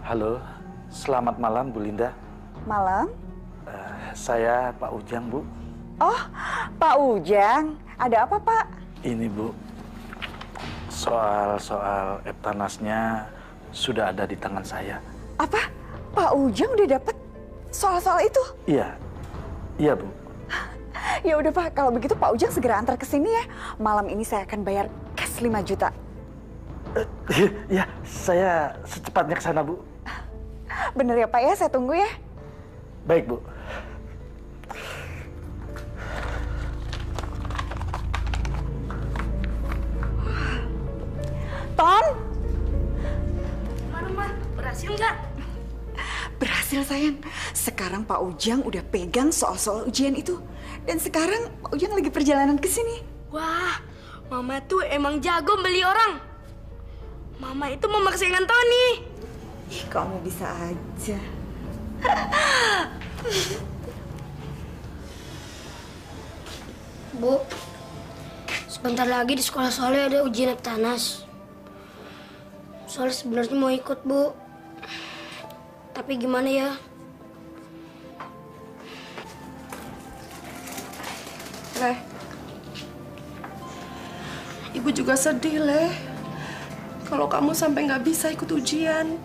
Halo, selamat malam Bu Linda. Malam. Saya Pak Ujang, Bu. Oh, Pak Ujang. Ada apa, Pak? Ini, Bu. Soal Eptanasnya sudah ada di tangan saya. Apa? Pak Ujang udah dapat soal-soal itu? Iya, Bu. Ya udah, Pak. Kalau begitu Pak Ujang segera antar ke sini ya. Malam ini saya akan bayar cash 5 juta. Ya, saya secepatnya ke sana, Bu. Bener ya, Pak ya? Saya tunggu ya. Baik, Bu. Ton? Gimana, Ma? Berhasil nggak? Berhasil, sayang. Sekarang Pak Ujang udah pegang soal-soal ujian itu. Dan sekarang Pak Ujang lagi perjalanan ke sini. Wah, Mama tuh emang jago beli orang. Mama itu mama kesayangan Tony. Ih, kamu bisa aja. Bu, sebentar lagi di sekolah Soleh ada ujian Eptanas. Soleh sebenarnya mau ikut, Bu. Tapi gimana ya? Leh, Ibu juga sedih, Leh. Kalau kamu sampai nggak bisa ikut ujian.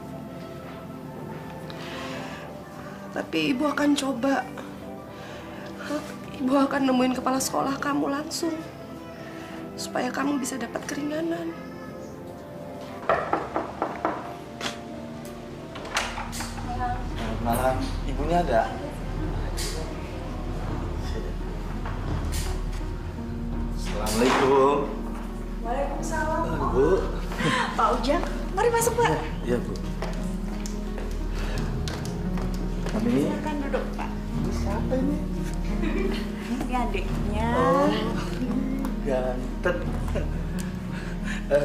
Tapi Ibu akan coba. Ibu akan nemuin kepala sekolah kamu langsung. Supaya kamu bisa dapat keringanan. Selamat malam. Ibunya ada? Assalamualaikum. Waalaikumsalam. Bu. Pak Ujang, mari masuk, Pak. Iya, Bu. Kami. Silakan duduk, Pak. Siapa ini? Ini adiknya. Oh, ganteng.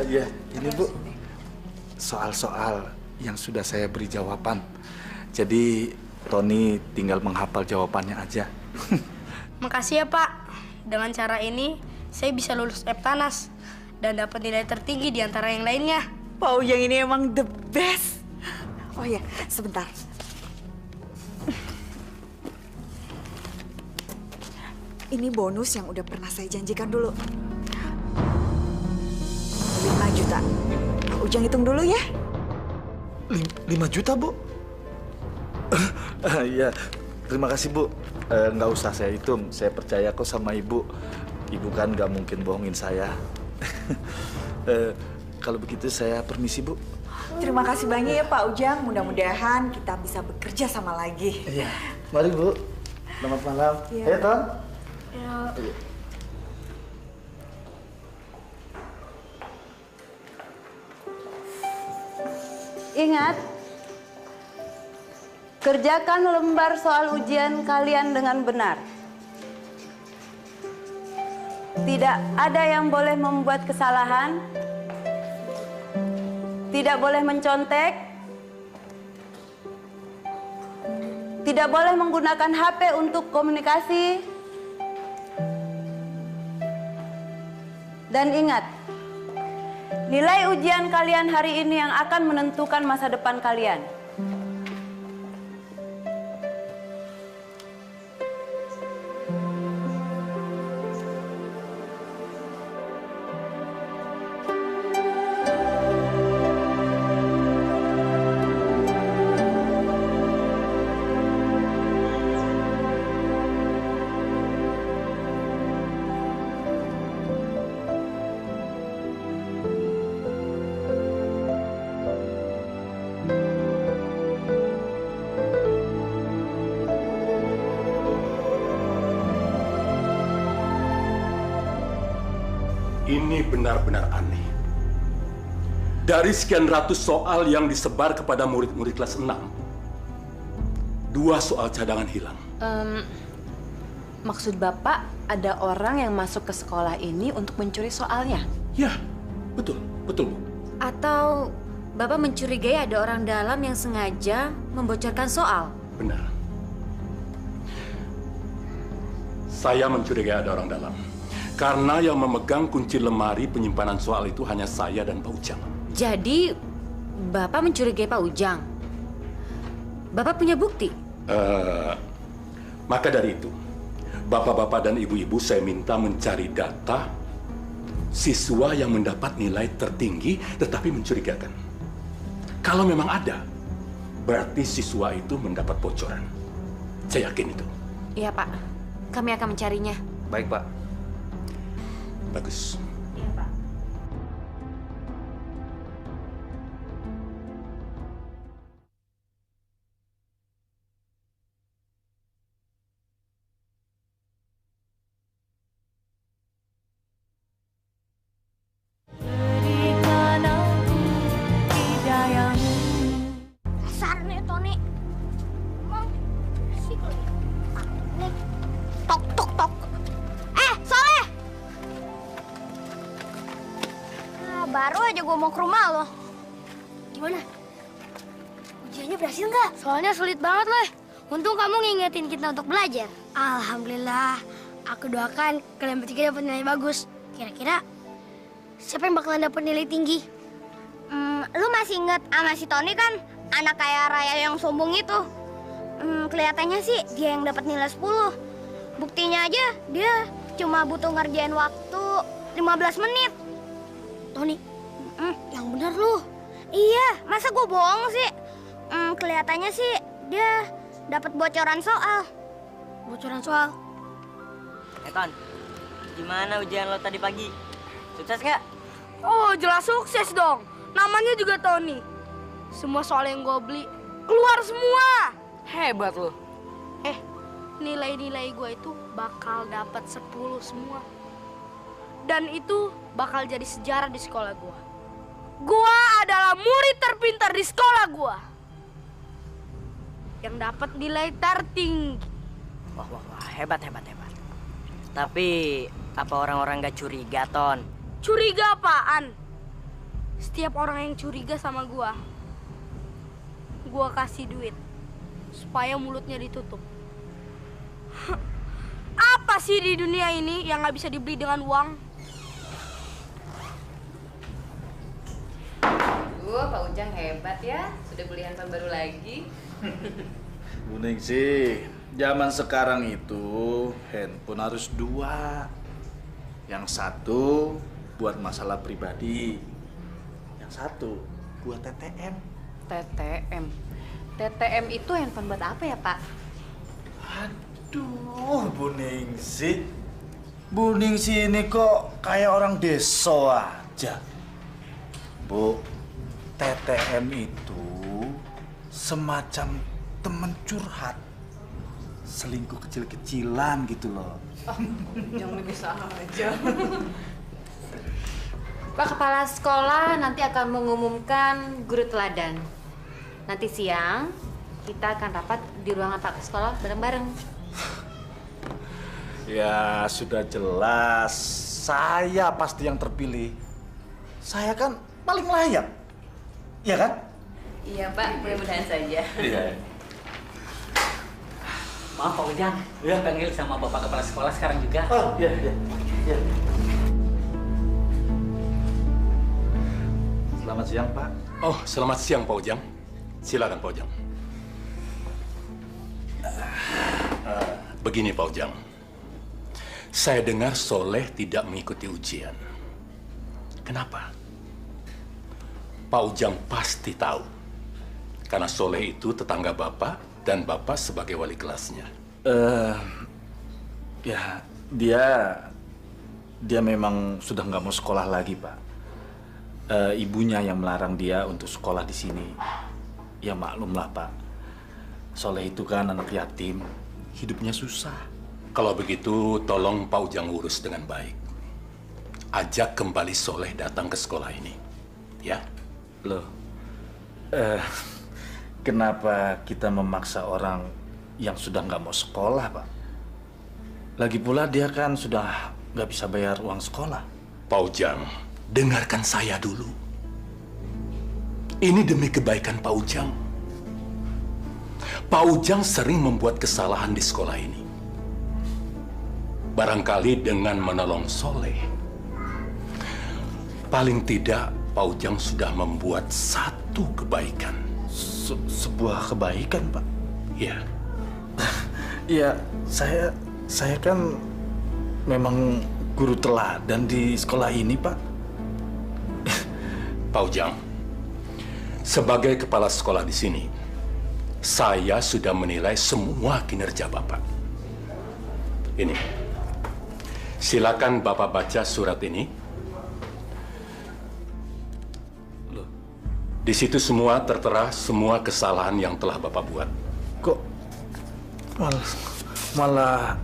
Ya, ini Bu. Soal-soal yang sudah saya beri jawaban. Jadi, Tony tinggal menghafal jawabannya aja. Makasih ya, Pak. Dengan cara ini, saya bisa lulus Eptanas dan dapat nilai tertinggi di antara yang lainnya. Pak Ujang ini emang the best. Oh ya, sebentar. Ini bonus yang udah pernah saya janjikan dulu. 5 juta. Pak Ujang hitung dulu ya. 5 juta, Bu? Iya, terima kasih, Bu. Nggak usah saya hitung, saya percaya kok sama Ibu. Ibu kan nggak mungkin bohongin saya. Kalau begitu saya permisi, Bu. Terima kasih banyak ya Pak Ujang. Mudah-mudahan kita bisa bekerja sama lagi. Iya. Mari, Bu. Selamat malam. Iya. Ayo, Ton. Ya. Ingat, kerjakan lembar soal ujian kalian dengan benar. Tidak ada yang boleh membuat kesalahan, tidak boleh mencontek, tidak boleh menggunakan HP untuk komunikasi. Dan ingat, Nilai ujian kalian hari ini yang akan menentukan masa depan kalian. Ini benar-benar aneh. Dari sekian ratus soal yang disebar kepada murid-murid kelas 6, 2 soal cadangan hilang. Maksud Bapak ada orang yang masuk ke sekolah ini untuk mencuri soalnya? Ya, betul, Bu. Atau Bapak mencurigai ada orang dalam yang sengaja membocorkan soal? Benar. Saya mencurigai ada orang dalam. Karena yang memegang kunci lemari penyimpanan soal itu hanya saya dan Pak Ujang. Jadi, Bapak mencurigai Pak Ujang? Bapak punya bukti? Maka dari itu, Bapak-bapak dan Ibu-ibu saya minta mencari data siswa yang mendapat nilai tertinggi tetapi mencurigakan. Kalau memang ada, berarti siswa itu mendapat bocoran. Saya yakin itu. Iya, Pak. Kami akan mencarinya. Baik, Pak. Bagus. Iya, Pak. Dasar nih, Tony. Emang sih nih. Tok, tok, tok. Soleh! Baru aja gue mau ke rumah lo. Gimana? Ujiannya berhasil nggak? Soalnya sulit banget loh. Untung kamu ngingetin kita untuk belajar. Alhamdulillah. Aku doakan kalian bertiga dapat nilai bagus. Kira-kira siapa yang bakalan dapat nilai tinggi? Lu masih inget sama si Tony kan? Anak kaya raya yang sombong itu. Kelihatannya sih dia yang dapat nilai 10. Buktinya aja dia cuma butuh ngerjain waktu 15 menit. Tony, yang bener lu. Iya, masa gue bohong sih? Kelihatannya sih dia dapat bocoran soal. Bocoran soal? Ton, gimana ujian lo tadi pagi? Sukses nggak? Oh, jelas sukses dong. Namanya juga Tony. Semua soal yang gue beli keluar semua. Hebat lo. Nilai-nilai gue itu bakal dapat 10 semua. Dan itu bakal jadi sejarah di sekolah gue. Gue adalah murid terpintar di sekolah gue. Yang dapat nilai tertinggi. Wah, hebat. Tapi apa orang-orang gak curiga, Ton? Curiga apaan? Setiap orang yang curiga sama gue kasih duit supaya mulutnya ditutup. Apa sih di dunia ini yang gak bisa dibeli dengan uang? Pak Ujang hebat ya, sudah beli handphone baru lagi. Bu Ningsih, zaman sekarang itu handphone harus 2. Yang satu buat masalah pribadi, yang satu buat TTM. TTM itu handphone buat apa ya, Pak? Aduh, Bu Ningsih. Bu Ningsih ini kok kayak orang desa aja. Bu, TTM itu semacam teman curhat. Selingkuh kecil-kecilan gitu loh. Jangan bisa aja. Pak Kepala Sekolah nanti akan mengumumkan guru teladan. Nanti siang kita akan rapat di ruangan Pak Sekolah bareng-bareng. Ya, sudah jelas. Saya pasti yang terpilih. Saya kan paling layak. Iya kan? Iya, Pak. Mudah-mudahan saja. Iya. Maaf Pak Ujang, panggil sama Bapak Kepala Sekolah sekarang juga. Oh, iya. Selamat siang, Pak. Oh, selamat siang, Pak Ujang. Silakan, Pak Ujang. Begini, Pak Ujang. Saya dengar Soleh tidak mengikuti ujian. Kenapa? Pak Ujang pasti tahu. Karena Soleh itu tetangga Bapak dan Bapak sebagai wali kelasnya. Ya, dia memang sudah nggak mau sekolah lagi, Pak. Ibunya yang melarang dia untuk sekolah di sini. Ya maklumlah, Pak. Soleh itu kan anak yatim, hidupnya susah. Kalau begitu, tolong Pak Ujang urus dengan baik. Ajak kembali Soleh datang ke sekolah ini, ya? Loh, kenapa kita memaksa orang yang sudah nggak mau sekolah, Pak? Lagi pula dia kan sudah nggak bisa bayar uang sekolah. Pak Ujang, dengarkan saya dulu. Ini demi kebaikan Pak Ujang. Pak Ujang sering membuat kesalahan di sekolah ini. Barangkali dengan menolong Soleh, paling tidak Pak Ujang sudah membuat satu kebaikan. Sebuah kebaikan, Pak? Iya. Iya, saya kan memang guru teladan di sekolah ini, Pak. Pak Ujang, sebagai kepala sekolah di sini, saya sudah menilai semua kinerja Bapak. Ini, silakan Bapak baca surat ini. Loh, di situ semua tertera semua kesalahan yang telah Bapak buat. Kok malah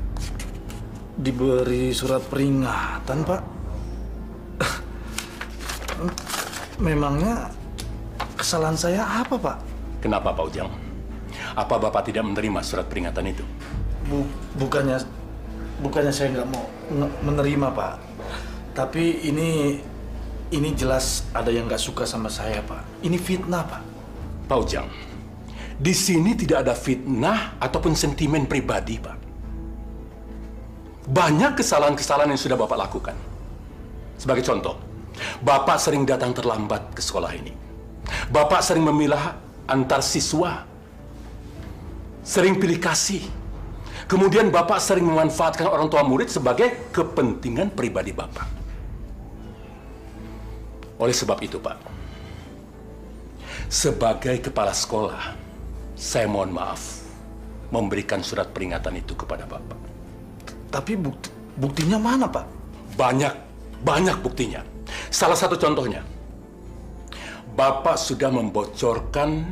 diberi surat peringatan, Pak? Memangnya kesalahan saya apa, Pak? Kenapa, Pak Ujang? Apa Bapak tidak menerima surat peringatan itu? Bukannya saya nggak mau menerima, Pak. Tapi ini jelas ada yang nggak suka sama saya, Pak. Ini fitnah, Pak. Pak Ujang, di sini tidak ada fitnah ataupun sentimen pribadi, Pak. Banyak kesalahan-kesalahan yang sudah Bapak lakukan. Sebagai contoh, Bapak sering datang terlambat ke sekolah ini. Bapak sering memilah antar siswa. Sering pilih kasih. Kemudian Bapak sering memanfaatkan orang tua murid sebagai kepentingan pribadi Bapak. Oleh sebab itu, Pak, sebagai kepala sekolah, saya mohon maaf memberikan surat peringatan itu kepada Bapak. Tapi buktinya mana, Pak? Banyak buktinya. Salah satu contohnya, Bapak sudah membocorkan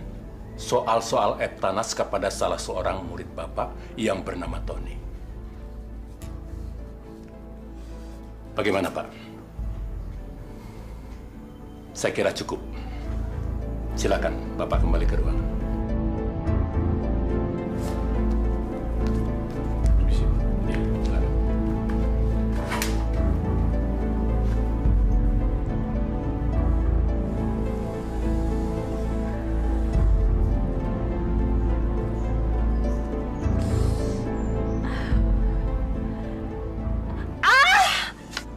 soal-soal Eptanas kepada salah seorang murid Bapak yang bernama Tony. Bagaimana, Pak? Saya kira cukup. Silakan Bapak kembali ke ruangan.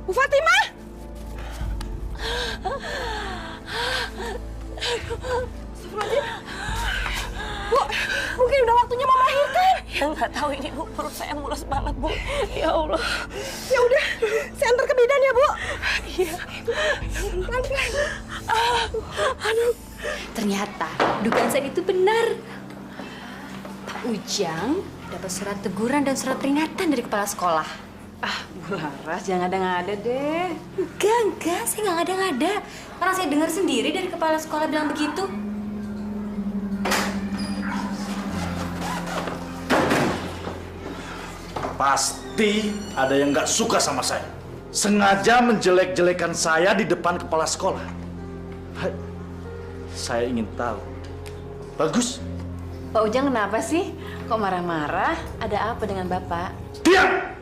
Bu Fatimah! Bu, mungkin udah waktunya Mama melahirkan. Ya nggak tahu ini, Bu. Perut saya mulus banget, Bu. Ya Allah. Ya udah, saya antar ke bidan ya, Bu. Iya. Pelan-pelan. Aduh. Ternyata dugaan saya itu benar. Pak Ujang dapat surat teguran dan surat peringatan dari kepala sekolah. Bu Laras, jangan ngada-ngada deh. Enggak, saya nggak ngada-ngada. Karena saya dengar sendiri dari kepala sekolah bilang begitu. Pasti ada yang nggak suka sama saya. Sengaja menjelek-jelekan saya di depan kepala sekolah. Hai, saya ingin tahu. Bagus. Pak Ujang kenapa sih? Kok marah-marah? Ada apa dengan Bapak? Diam!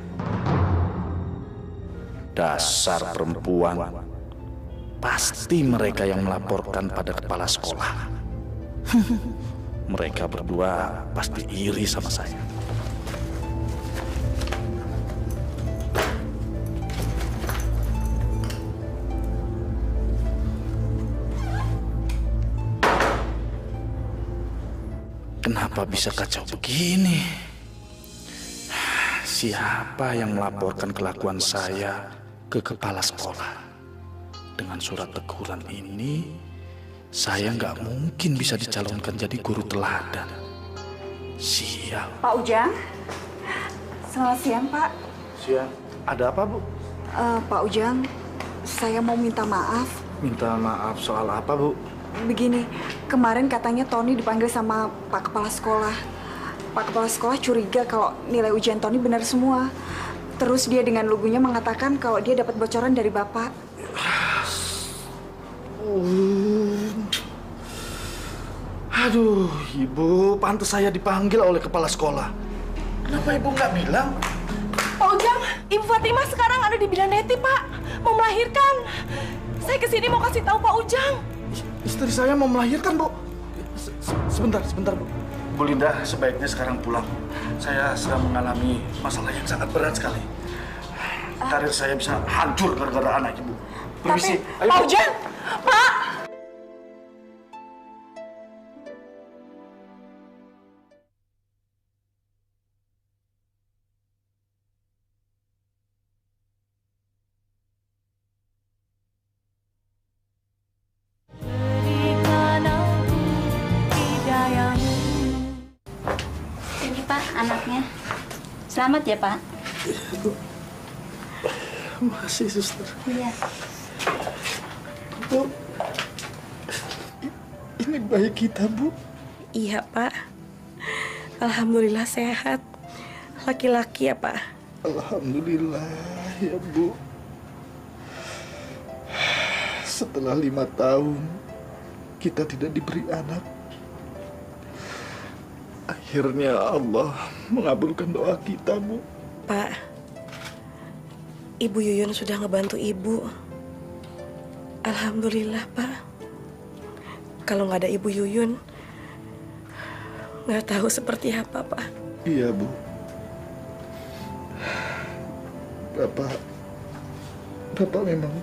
Dasar perempuan. Pasti mereka yang melaporkan pada kepala sekolah. Mereka berdua pasti iri sama saya. Kenapa bisa kacau begini? Siapa yang melaporkan kelakuan saya ke kepala sekolah? Dengan surat teguran ini, saya nggak mungkin bisa dicalonkan jadi guru teladan. Sial. Pak Ujang, selamat siang Pak. Siang. Ada apa, Bu? Pak Ujang, saya mau minta maaf. Minta maaf soal apa, Bu? Begini, kemarin katanya Tony dipanggil sama Pak Kepala Sekolah. Pak Kepala Sekolah curiga kalau nilai ujian Tony benar semua. Terus dia dengan lugunya mengatakan kalau dia dapat bocoran dari Bapak. Aduh, Ibu, pantas saya dipanggil oleh kepala sekolah. Kenapa Ibu nggak bilang? Pak Ujang, Ibu Fatimah sekarang ada di bidan Neti, Pak. Mau melahirkan. Saya kesini mau kasih tahu Pak Ujang. Istri saya mau melahirkan, Bu. Sebentar, Bu. Bu Linda, sebaiknya sekarang pulang. Saya sedang mengalami masalah yang sangat berat sekali. Karir saya bisa hancur gara-gara anak Ibu. Permisi. Ayo, Pak Bu. Ujang, Pak. Ini Pak, anaknya. Selamat ya Pak. Makasih, Suster. Iya. Bu, ini bayi kita, Bu. Iya, Pak. Alhamdulillah sehat. Laki-laki ya, Pak? Alhamdulillah ya, Bu. Setelah 5 tahun, kita tidak diberi anak. Akhirnya Allah mengabulkan doa kita, Bu. Pak, Ibu Yuyun sudah ngebantu Ibu. Alhamdulillah, Pak. Kalau nggak ada Ibu Yuyun, nggak tahu seperti apa, Pak. Iya, Bu. Bapak memang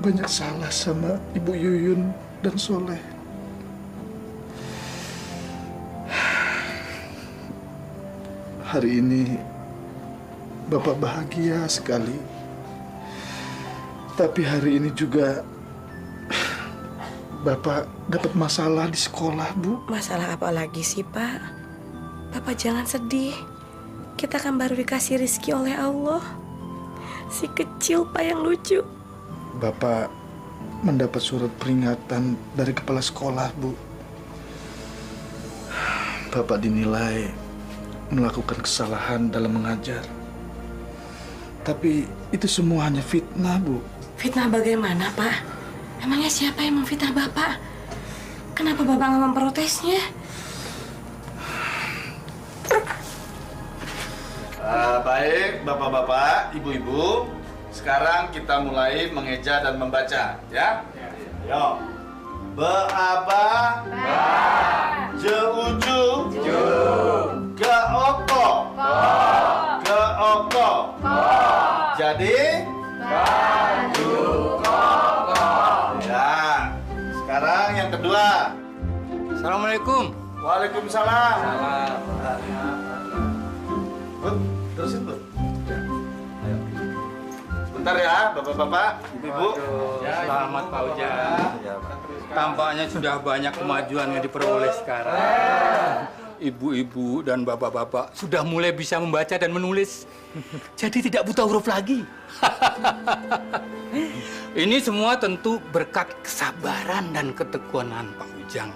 banyak salah sama Ibu Yuyun dan Soleh. Hari ini Bapak bahagia sekali. Tapi hari ini juga Bapak dapat masalah di sekolah, Bu. Masalah apa lagi sih, Pak? Bapak jangan sedih. Kita kan baru dikasih rezeki oleh Allah. Si kecil, Pak, yang lucu. Bapak mendapat surat peringatan dari kepala sekolah, Bu. Bapak dinilai melakukan kesalahan dalam mengajar. Tapi itu semua hanya fitnah, Bu. Fitnah bagaimana, Pak? Emangnya siapa yang memfitnah Bapak? Kenapa Bapak nggak memprotesnya? Baik, Bapak-bapak, Ibu-ibu. Sekarang kita mulai mengeja dan membaca, ya? Yo. Be-aba. Ba. Je-uju. Ju. Ge-oko. Ko. Ge-oko. Ko. Jadi? Baju koko. Ya. Sekarang yang kedua. Assalamualaikum. Waalaikumsalam. Salam. Bud, terusin, Bud. Ayo. Sebentar ya, Bapak-bapak, Ibu-ibu. Selamat Pak Ujang. Tampaknya sudah banyak kemajuan yang diperoleh sekarang. Ibu-ibu dan bapak-bapak sudah mulai bisa membaca dan menulis. Jadi tidak buta huruf lagi. Ini semua tentu berkat kesabaran dan ketekunan Pak Ujang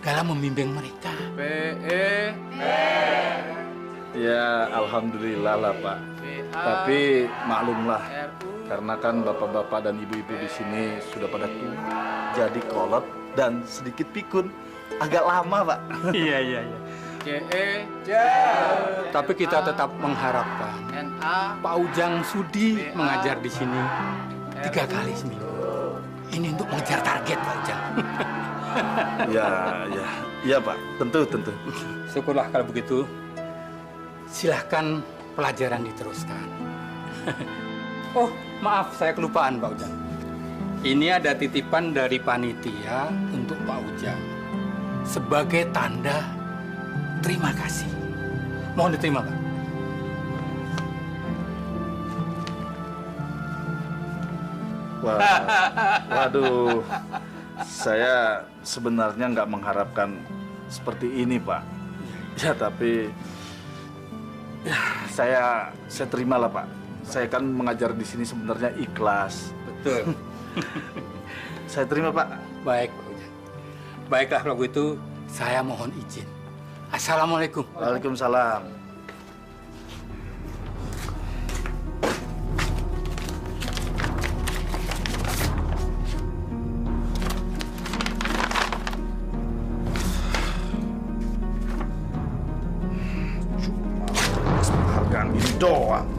dalam membimbing mereka. Ya, alhamdulillah lah, Pak. Tapi maklumlah, karena kan bapak-bapak dan ibu-ibu di sini sudah pada tua, jadi kolot dan sedikit pikun. Agak lama, Pak. Iya. Tapi kita tetap mengharapkan Pak Ujang sudi mengajar di sini 3 kali seminggu. Ini untuk mengejar target, Pak Ujang. Ya, Pak. Tentu. Syukurlah kalau begitu. Silahkan pelajaran diteruskan. Oh, maaf, saya kelupaan, Pak Ujang. Ini ada titipan dari panitia untuk Pak Ujang. sebagai tanda terima kasih. Mohon diterima, Pak. Waduh, saya sebenarnya nggak mengharapkan seperti ini, Pak. Ya, tapi ya, saya terimalah, Pak. Saya kan mengajar di sini sebenarnya ikhlas. Betul. Saya terima, Pak. Baik, Pak Ujang. Baiklah kalau begitu, saya mohon izin. Assalamualaikum. Waalaikumsalam. Penghargaan ini doang.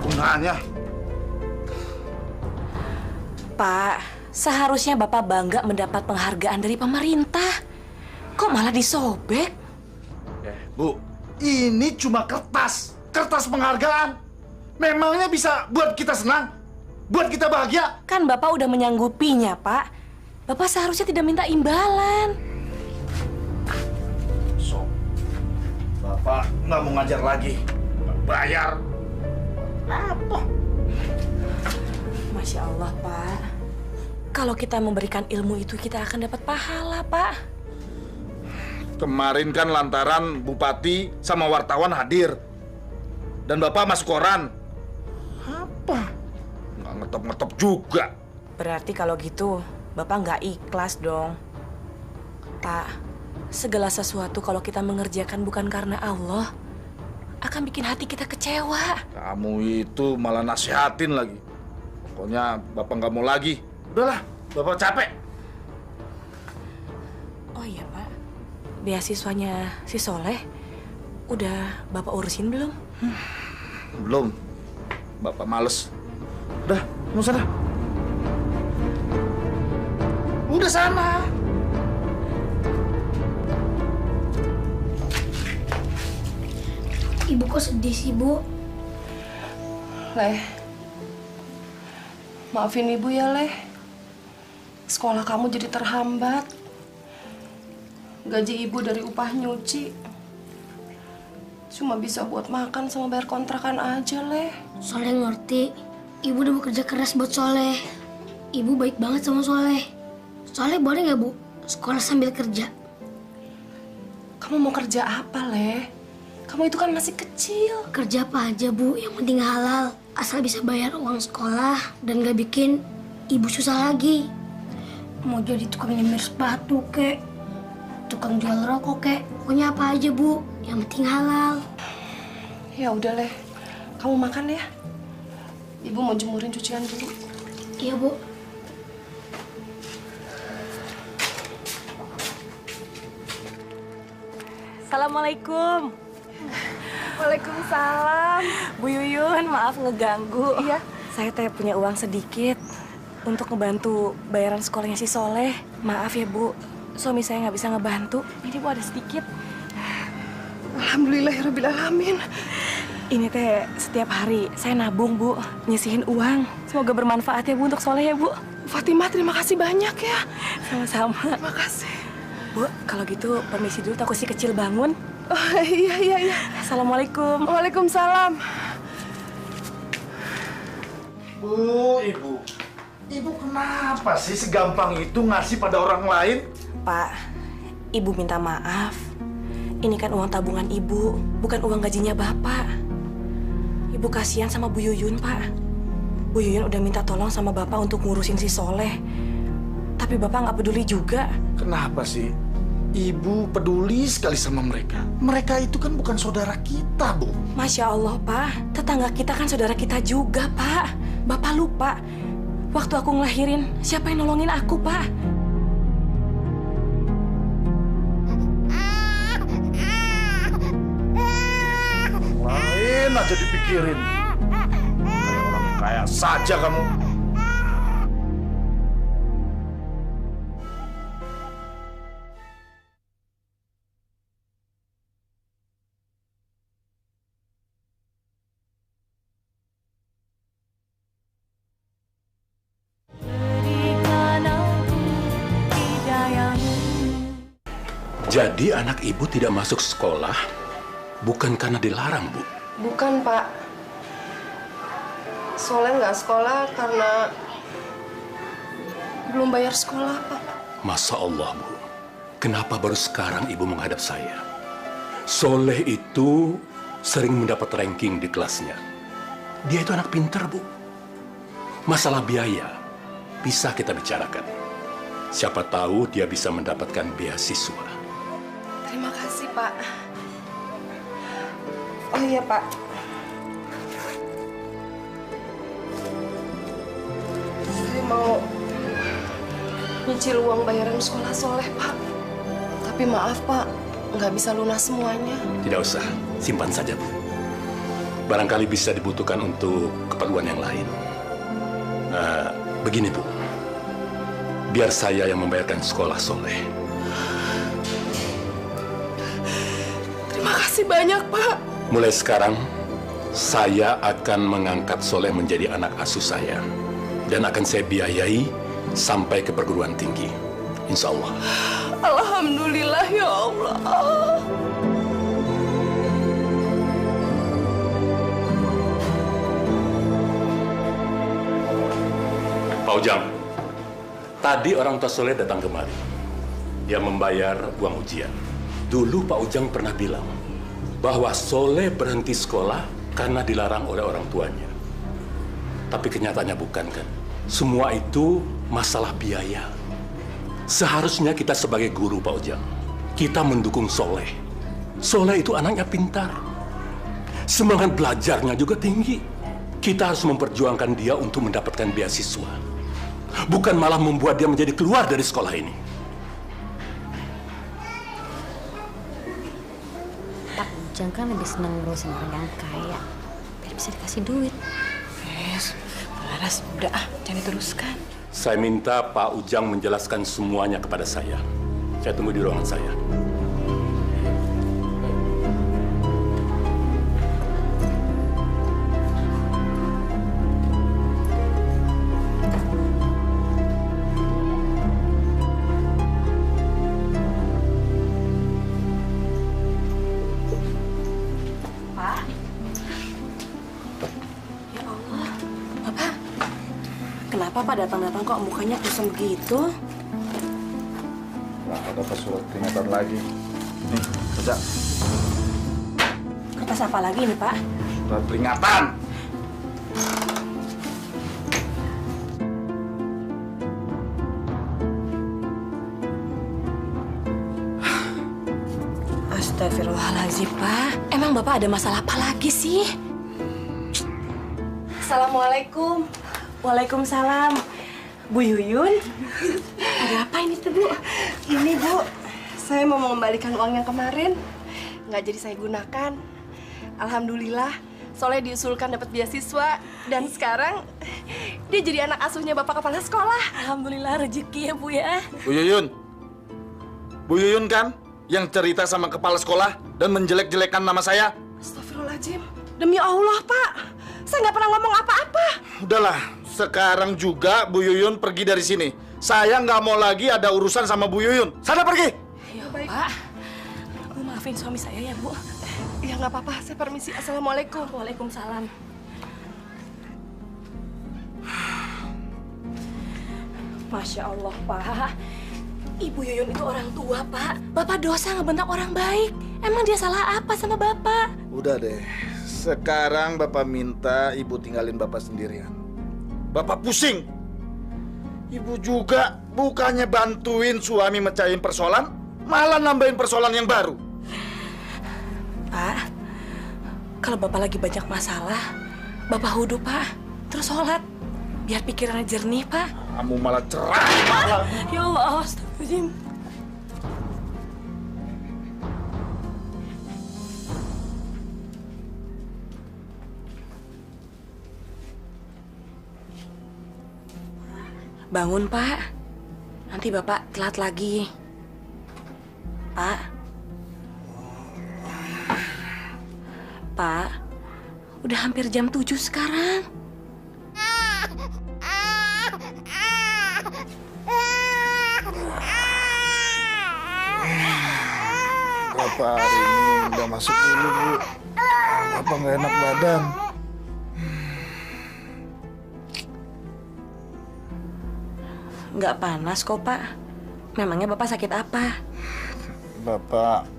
Gunanya. Pak, seharusnya Bapak bangga mendapat penghargaan dari pemerintah. Kok malah disobek? Bu, ini cuma kertas. Kertas penghargaan. Memangnya bisa buat kita senang? Buat kita bahagia? Kan Bapak udah menyanggupinya, Pak. Bapak seharusnya tidak minta imbalan. So, Bapak nggak mau ngajar lagi. Nggak bayar. Apa? Masya Allah, Pak. Kalau kita memberikan ilmu itu, kita akan dapat pahala, Pak. Kemarin kan lantaran Bupati sama wartawan hadir. Dan Bapak masuk koran. Apa? Nggak ngetop-ngetop juga. Berarti kalau gitu, Bapak nggak ikhlas dong. Pak, segala sesuatu kalau kita mengerjakan bukan karena Allah, akan bikin hati kita kecewa. Kamu itu malah nasihatin lagi. Pokoknya Bapak nggak mau lagi. Udahlah, Bapak capek. Oh iya, Pak. Beasiswanya si Soleh, udah Bapak urusin belum? Belum. Bapak males. Udah, mau sana. Udah sana. Ibu kok sedih sih, Bu? Leh, maafin Ibu ya, Leh. Sekolah kamu jadi terhambat. Gaji Ibu dari upah nyuci cuma bisa buat makan sama bayar kontrakan aja, Leh. Soleh ngerti. Ibu udah bekerja keras buat Soleh. Ibu baik banget sama Soleh. Soleh boleh nggak, Bu, sekolah sambil kerja? Kamu mau kerja apa, Leh? Kamu itu kan masih kecil. Kerja apa aja, Bu, yang penting halal. Asal bisa bayar uang sekolah dan gak bikin ibu susah lagi. Mau jadi tukang nyemir sepatu, kek. Tukang jual rokok, kek. Pokoknya apa aja, Bu, yang penting halal. Ya udah, Leh. Kamu makan ya. Ibu mau jemurin cucian dulu. Iya, Bu. Assalamualaikum. Waalaikumsalam. Bu Yuyun, maaf ngeganggu. Iya. Saya teh punya uang sedikit untuk ngebantu bayaran sekolahnya si Soleh. Maaf ya, Bu. Suami saya nggak bisa ngebantu. Ini Bu ada sedikit. Alhamdulillahirrahmanirrahim. Ini teh setiap hari saya nabung, Bu. Nyisihin uang. Semoga bermanfaat ya, Bu, untuk Soleh ya, Bu. Fatimah, terima kasih banyak ya. Sama-sama. Terima kasih. Bu, kalau gitu permisi dulu, takut si kecil bangun. Oh, iya. Assalamualaikum. Waalaikumsalam. Bu, Ibu. Ibu kenapa sih segampang itu ngasih pada orang lain? Pak, Ibu minta maaf. Ini kan uang tabungan Ibu, bukan uang gajinya Bapak. Ibu kasihan sama Bu Yuyun, Pak. Bu Yuyun udah minta tolong sama Bapak untuk ngurusin si Soleh. Tapi Bapak nggak peduli juga. Kenapa sih? Ibu peduli sekali sama mereka. Mereka itu kan bukan saudara kita, Bu. Masya Allah, Pak. Tetangga kita kan saudara kita juga, Pak. Bapak lupa. Waktu aku ngelahirin, siapa yang nolongin aku, Pak? Lain aja dipikirin. Kayak orang kaya saja kamu. Berikan aku hidayahmu Jadi anak ibu tidak masuk sekolah bukan karena dilarang, Bu? Bukan, Pak. Soleh nggak sekolah karena belum bayar sekolah, Pak. Masya Allah, Bu. Kenapa baru sekarang ibu menghadap saya? Soleh itu sering mendapat ranking di kelasnya. Dia itu anak pinter, Bu. Masalah biaya bisa kita bicarakan. Siapa tahu dia bisa mendapatkan beasiswa. Terima kasih, Pak. Oh iya, Pak. Saya mau nyicil uang bayaran sekolah Soleh, Pak. Tapi maaf, Pak, nggak bisa lunas semuanya. Tidak usah, simpan saja, Bu. Barangkali bisa dibutuhkan untuk keperluan yang lain. Begini, Bu. Biar saya yang membayarkan sekolah Soleh. Terima kasih banyak, Pak. Mulai sekarang, saya akan mengangkat Soleh menjadi anak asuh saya. Dan akan saya biayai sampai ke perguruan tinggi. Insya Allah. Alhamdulillah, ya Allah. Pak Ujang, tadi orang tua Soleh datang kemari. Dia membayar uang ujian. Dulu Pak Ujang pernah bilang bahwa Soleh berhenti sekolah karena dilarang oleh orang tuanya. Tapi kenyataannya bukan, kan? Semua itu masalah biaya. Seharusnya kita sebagai guru, Pak Ujang, kita mendukung Soleh. Soleh itu anaknya pintar. Semangat belajarnya juga tinggi. Kita harus memperjuangkan dia untuk mendapatkan beasiswa. Bukan malah membuat dia menjadi keluar dari sekolah ini. Pak Ujang kan lebih senang ngurusin orang yang kaya. Biar bisa dikasih duit. Laras, udah jangan diteruskan. Saya minta Pak Ujang menjelaskan semuanya kepada saya. Saya tunggu di ruangan saya. Kenapa Pak datang-datang kok mukanya kusam begitu? Nah, dapat surat peringatan lagi. Nih, baca. Kertas apa lagi nih, Pak? Surat peringatan. Astagfirullahaladzim, Pak. Emang Bapak ada masalah apa lagi sih? Assalamualaikum. Waalaikumsalam. Bu Yuyun. Ada apa ini tuh, Bu? Ini, Bu. Saya mau mengembalikan uang yang kemarin. Nggak jadi saya gunakan. Alhamdulillah, Soleh diusulkan dapat beasiswa. Dan sekarang, dia jadi anak asuhnya Bapak Kepala Sekolah. Alhamdulillah, rezeki ya, Bu ya. Bu Yuyun. Bu Yuyun kan yang cerita sama kepala sekolah dan menjelek-jelekan nama saya? Astagfirullahaladzim. Demi Allah, Pak. Saya nggak pernah ngomong apa-apa. Udahlah, sekarang juga Bu Yuyun pergi dari sini. Saya nggak mau lagi ada urusan sama Bu Yuyun. Sana pergi. Ya, baik. Pak, Bu maafin suami saya ya, Bu. Ya nggak apa-apa, saya permisi. Assalamualaikum. Waalaikumsalam. Masya Allah, Pak. Ibu Yuyun itu orang tua, Pak. Bapak dosa ngebentak orang baik. Emang dia salah apa sama Bapak? Udah deh, sekarang Bapak minta Ibu tinggalin Bapak sendirian. Bapak pusing. Ibu juga bukannya bantuin suami mecahin persoalan, malah nambahin persoalan yang baru. Pak, kalau Bapak lagi banyak masalah, Bapak wudhu, Pak. Terus sholat. Biar pikirannya jernih, Pak. Kamu malah cerai. Ya Allah, astagfirullahaladzim. Bangun, Pak. Nanti Bapak telat lagi. Pak. Pak, udah hampir jam 7 sekarang. Bapak hari ini udah masuk dulu, Bu. Bapak nggak enak badan. Nggak panas kok, Pak. Memangnya Bapak sakit apa? Bapak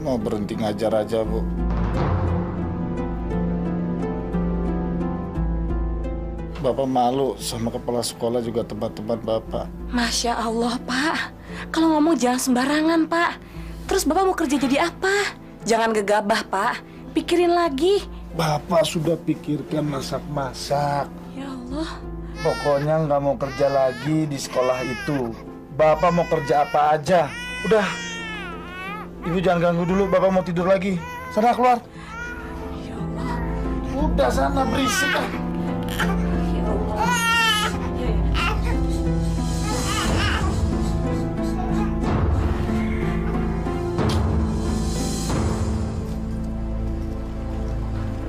mau berhenti ngajar aja, Bu. Bapak malu sama kepala sekolah juga teman-teman Bapak. Masya Allah, Pak. Kalau ngomong jangan sembarangan, Pak. Terus Bapak mau kerja jadi apa? Jangan gegabah, Pak. Pikirin lagi. Bapak sudah pikirkan masak-masak. Ya Allah. Pokoknya nggak mau kerja lagi di sekolah itu. Bapak mau kerja apa aja. Udah. Ibu jangan ganggu dulu, Bapak mau tidur lagi. Sana keluar. Ya Allah. Udah sana berisik ah. Ya Allah.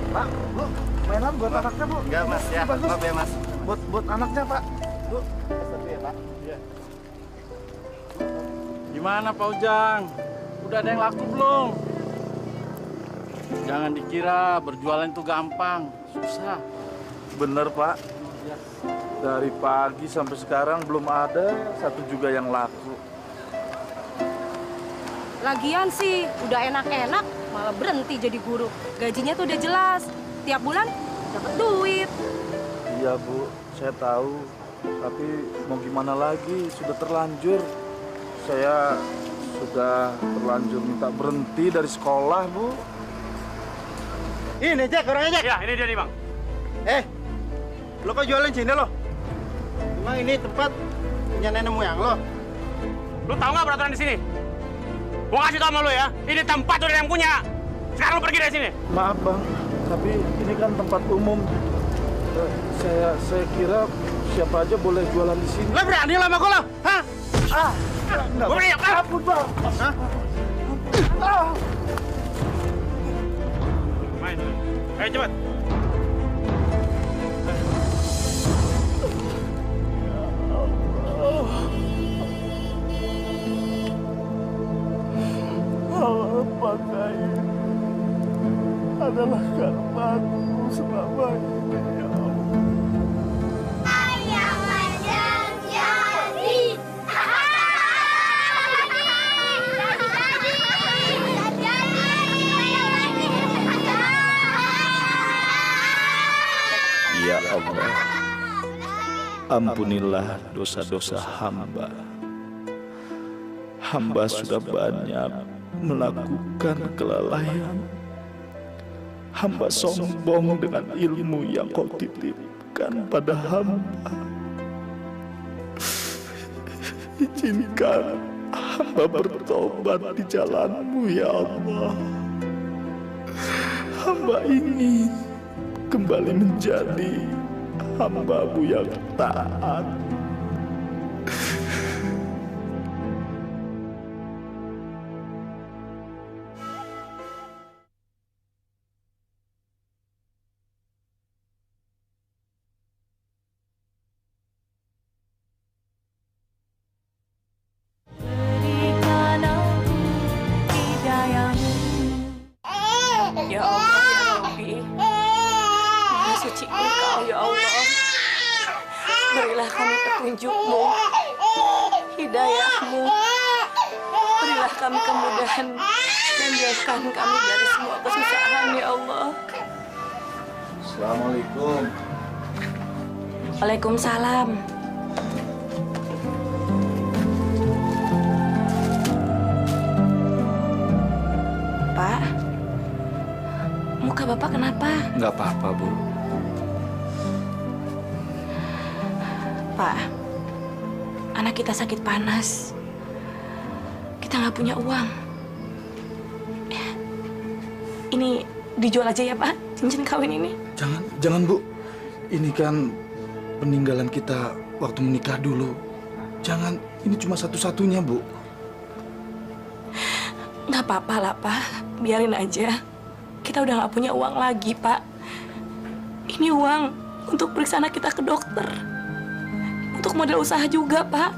Pak, Bu, mainan buat anaknya, Bu. Enggak, Mas, ya. Bagus. Maaf ya, Mas. Buat anaknya, Pak. Bu. Satu ya, Pak. Iya. Gimana Pak Ujang? Udah ada yang laku belum? Jangan dikira berjualan itu gampang, susah. Bener, Pak. Dari pagi sampai sekarang belum ada satu juga yang laku. Lagian sih udah enak-enak malah berhenti jadi guru. Gajinya tuh udah jelas. Tiap bulan dapat duit. Iya, Bu. Saya tahu. Tapi mau gimana lagi? Sudah terlanjur. Saya sudah terlanjur minta berhenti dari sekolah, Bu. Ini Jack, orangnya Jack. Ya, ini dia nih Bang. Lo kok jualin sini lo? Emang ini tempat punya nenek moyang lo? Lu tahu nggak peraturan di sini? Gua kasih tau sama lu ya, ini tempat udah yang punya. Sekarang lu pergi dari sini. Maaf, Bang. Tapi ini kan tempat umum. Saya kira siapa aja boleh jualan di sini. Lo berani lo sama gue lo? Hah? Gue berani. Ampun, Bang. Hah? Main. Ayo cepat. Apakah ini adalah karmaku selama ini, ya Allah? Ayam Ujang jadi. Ya Allah, ampunilah dosa-dosa hamba. Hamba sudah banyak melakukan kelalaian. Hamba sombong dengan ilmu yang kau titipkan pada hamba. Izinkan hamba bertobat di jalan-Mu, ya Allah. Hamba ingin kembali menjadi hamba-Mu yang taat. Ya Allah, ya Rabbi. Maha suci Engkau, ya Allah. Berilah kami petunjuk-Mu, hidayah-Mu. Berilah kami kemudahan dan jauhkan kami dari semua kesusahan, ya Allah. Assalamualaikum. Waalaikumsalam. Pak, muka Bapak kenapa? Nggak apa-apa, Bu. Pak, anak kita sakit panas. Kita nggak punya uang. Ini dijual aja ya, Pak, cincin kawin ini. Jangan, Bu. Ini kan peninggalan kita waktu menikah dulu. Jangan, ini cuma satu-satunya, Bu. Nggak apa-apa lah, Pak. Biarin aja. Kita udah nggak punya uang lagi, Pak. Ini uang untuk periksa anak kita ke dokter. Untuk modal usaha juga, Pak.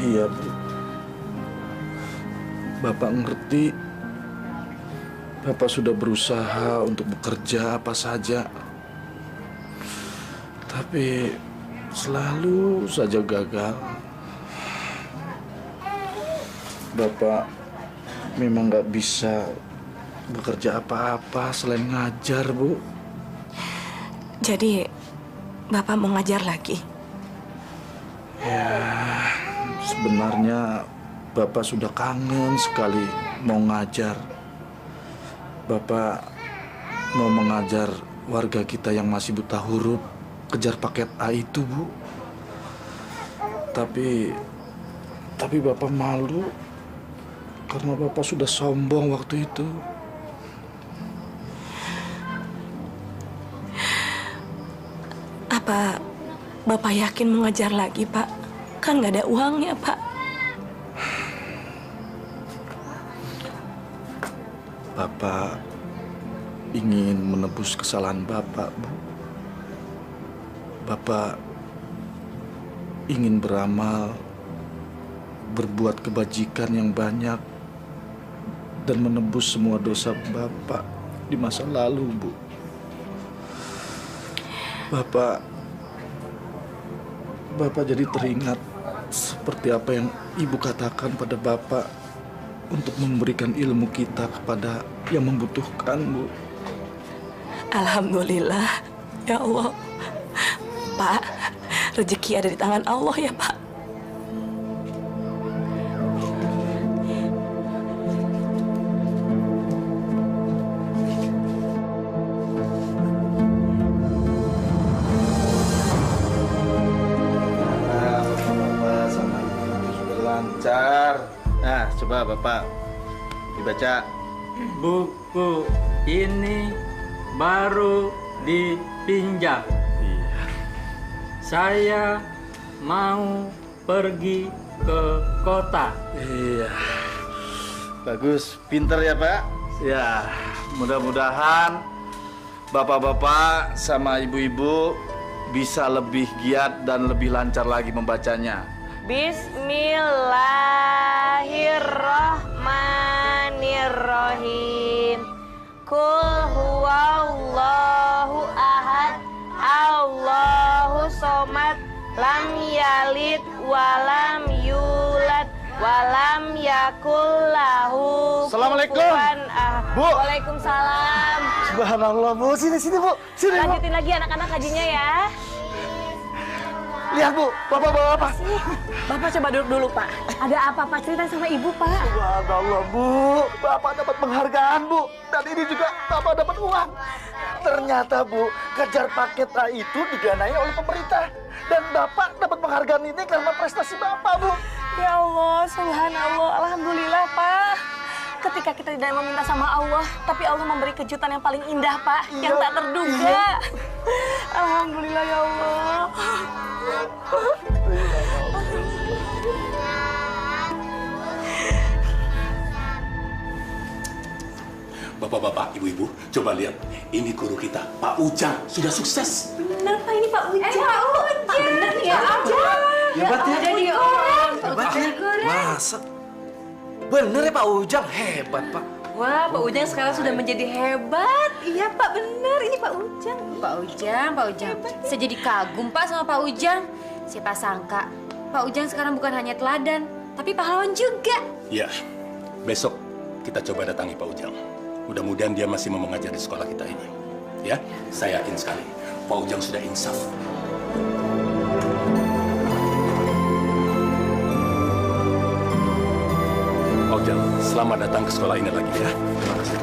Iya, Bu. Bapak ngerti. Bapak sudah berusaha untuk bekerja apa saja. Tapi selalu saja gagal. Bapak memang nggak bisa bekerja apa-apa selain ngajar, Bu. Jadi, Bapak mau ngajar lagi? Ya, sebenarnya Bapak sudah kangen sekali mau ngajar. Bapak mau mengajar warga kita yang masih buta huruf kejar paket A itu, Bu. Tapi Bapak malu karena Bapak sudah sombong waktu itu. Apa Bapak yakin mau ngajar lagi, Pak? Kan nggak ada uangnya, Pak. Bapak ingin menebus kesalahan Bapak, Bu. Bapak ingin beramal, berbuat kebajikan yang banyak, dan menebus semua dosa Bapak di masa lalu, Bu. Bapak jadi teringat seperti apa yang Ibu katakan pada Bapak untuk memberikan ilmu kita kepada yang membutuhkan, Bu. Alhamdulillah, ya Allah. Pak, rezeki ada di tangan Allah ya, Pak. Bapak sama Ibu sudah lancar. Nah, coba Bapak dibaca. Buku ini baru dipinjam. Iya. Saya mau pergi ke kota. Iya. Bagus, pinter ya, Pak. Ya, mudah-mudahan bapak-bapak sama ibu-ibu bisa lebih giat dan lebih lancar lagi membacanya. Bismillahirrahmanirrahim. Kul huwallahu ahad, Allahu somad, lam yalid walam yulad walam yakul lahu Assalamualaikum. kufuwan ahad. Bu. Waalaikumsalam. Subhanallah, Bu. Sini, Bu. Sini, Bu. Lanjutin lagi anak-anak kajinya ya. Lihat, Bu. Bapak bawa apa? Bapak coba duduk dulu, Pak. Ada apa, Pak? Cerita sama Ibu, Pak. Subhanallah, Bu. Bapak dapat penghargaan, Bu. Dan ini juga Bapak dapat uang. Ternyata, Bu, kejar paket A itu didanai oleh pemerintah. Dan Bapak dapat penghargaan ini karena prestasi Bapak, Bu. Ya Allah, subhanallah, alhamdulillah, Pak. Ketika kita tidak meminta sama Allah, tapi Allah memberi kejutan yang paling indah, Pak, yang tak terduga. Alhamdulillah ya Allah. Bapak-bapak, ibu-ibu, coba lihat. Ini guru kita, Pak Ujang, sudah sukses. Benar, Pak, ini Pak Ujang. Pak Ujang. Benar nih, Pak Ujang. Hebat ya. Jadi orang. Hebat ya. Masa? Bener ya Pak Ujang, hebat Pak. Wah, Pak Ujang sekarang sudah menjadi hebat. Iya, Pak, benar. Ini Pak Ujang. Pak Ujang. Saya jadi kagum, Pak, sama Pak Ujang. Siapa sangka, Pak Ujang sekarang bukan hanya teladan, tapi pahlawan juga. Ya, besok kita coba datangi Pak Ujang. Mudah-mudahan dia masih mau mengajar di sekolah kita ini. Ya, saya yakin sekali Pak Ujang sudah insaf. Pak Ujang, selamat datang ke sekolah ini lagi ya. Terima kasih.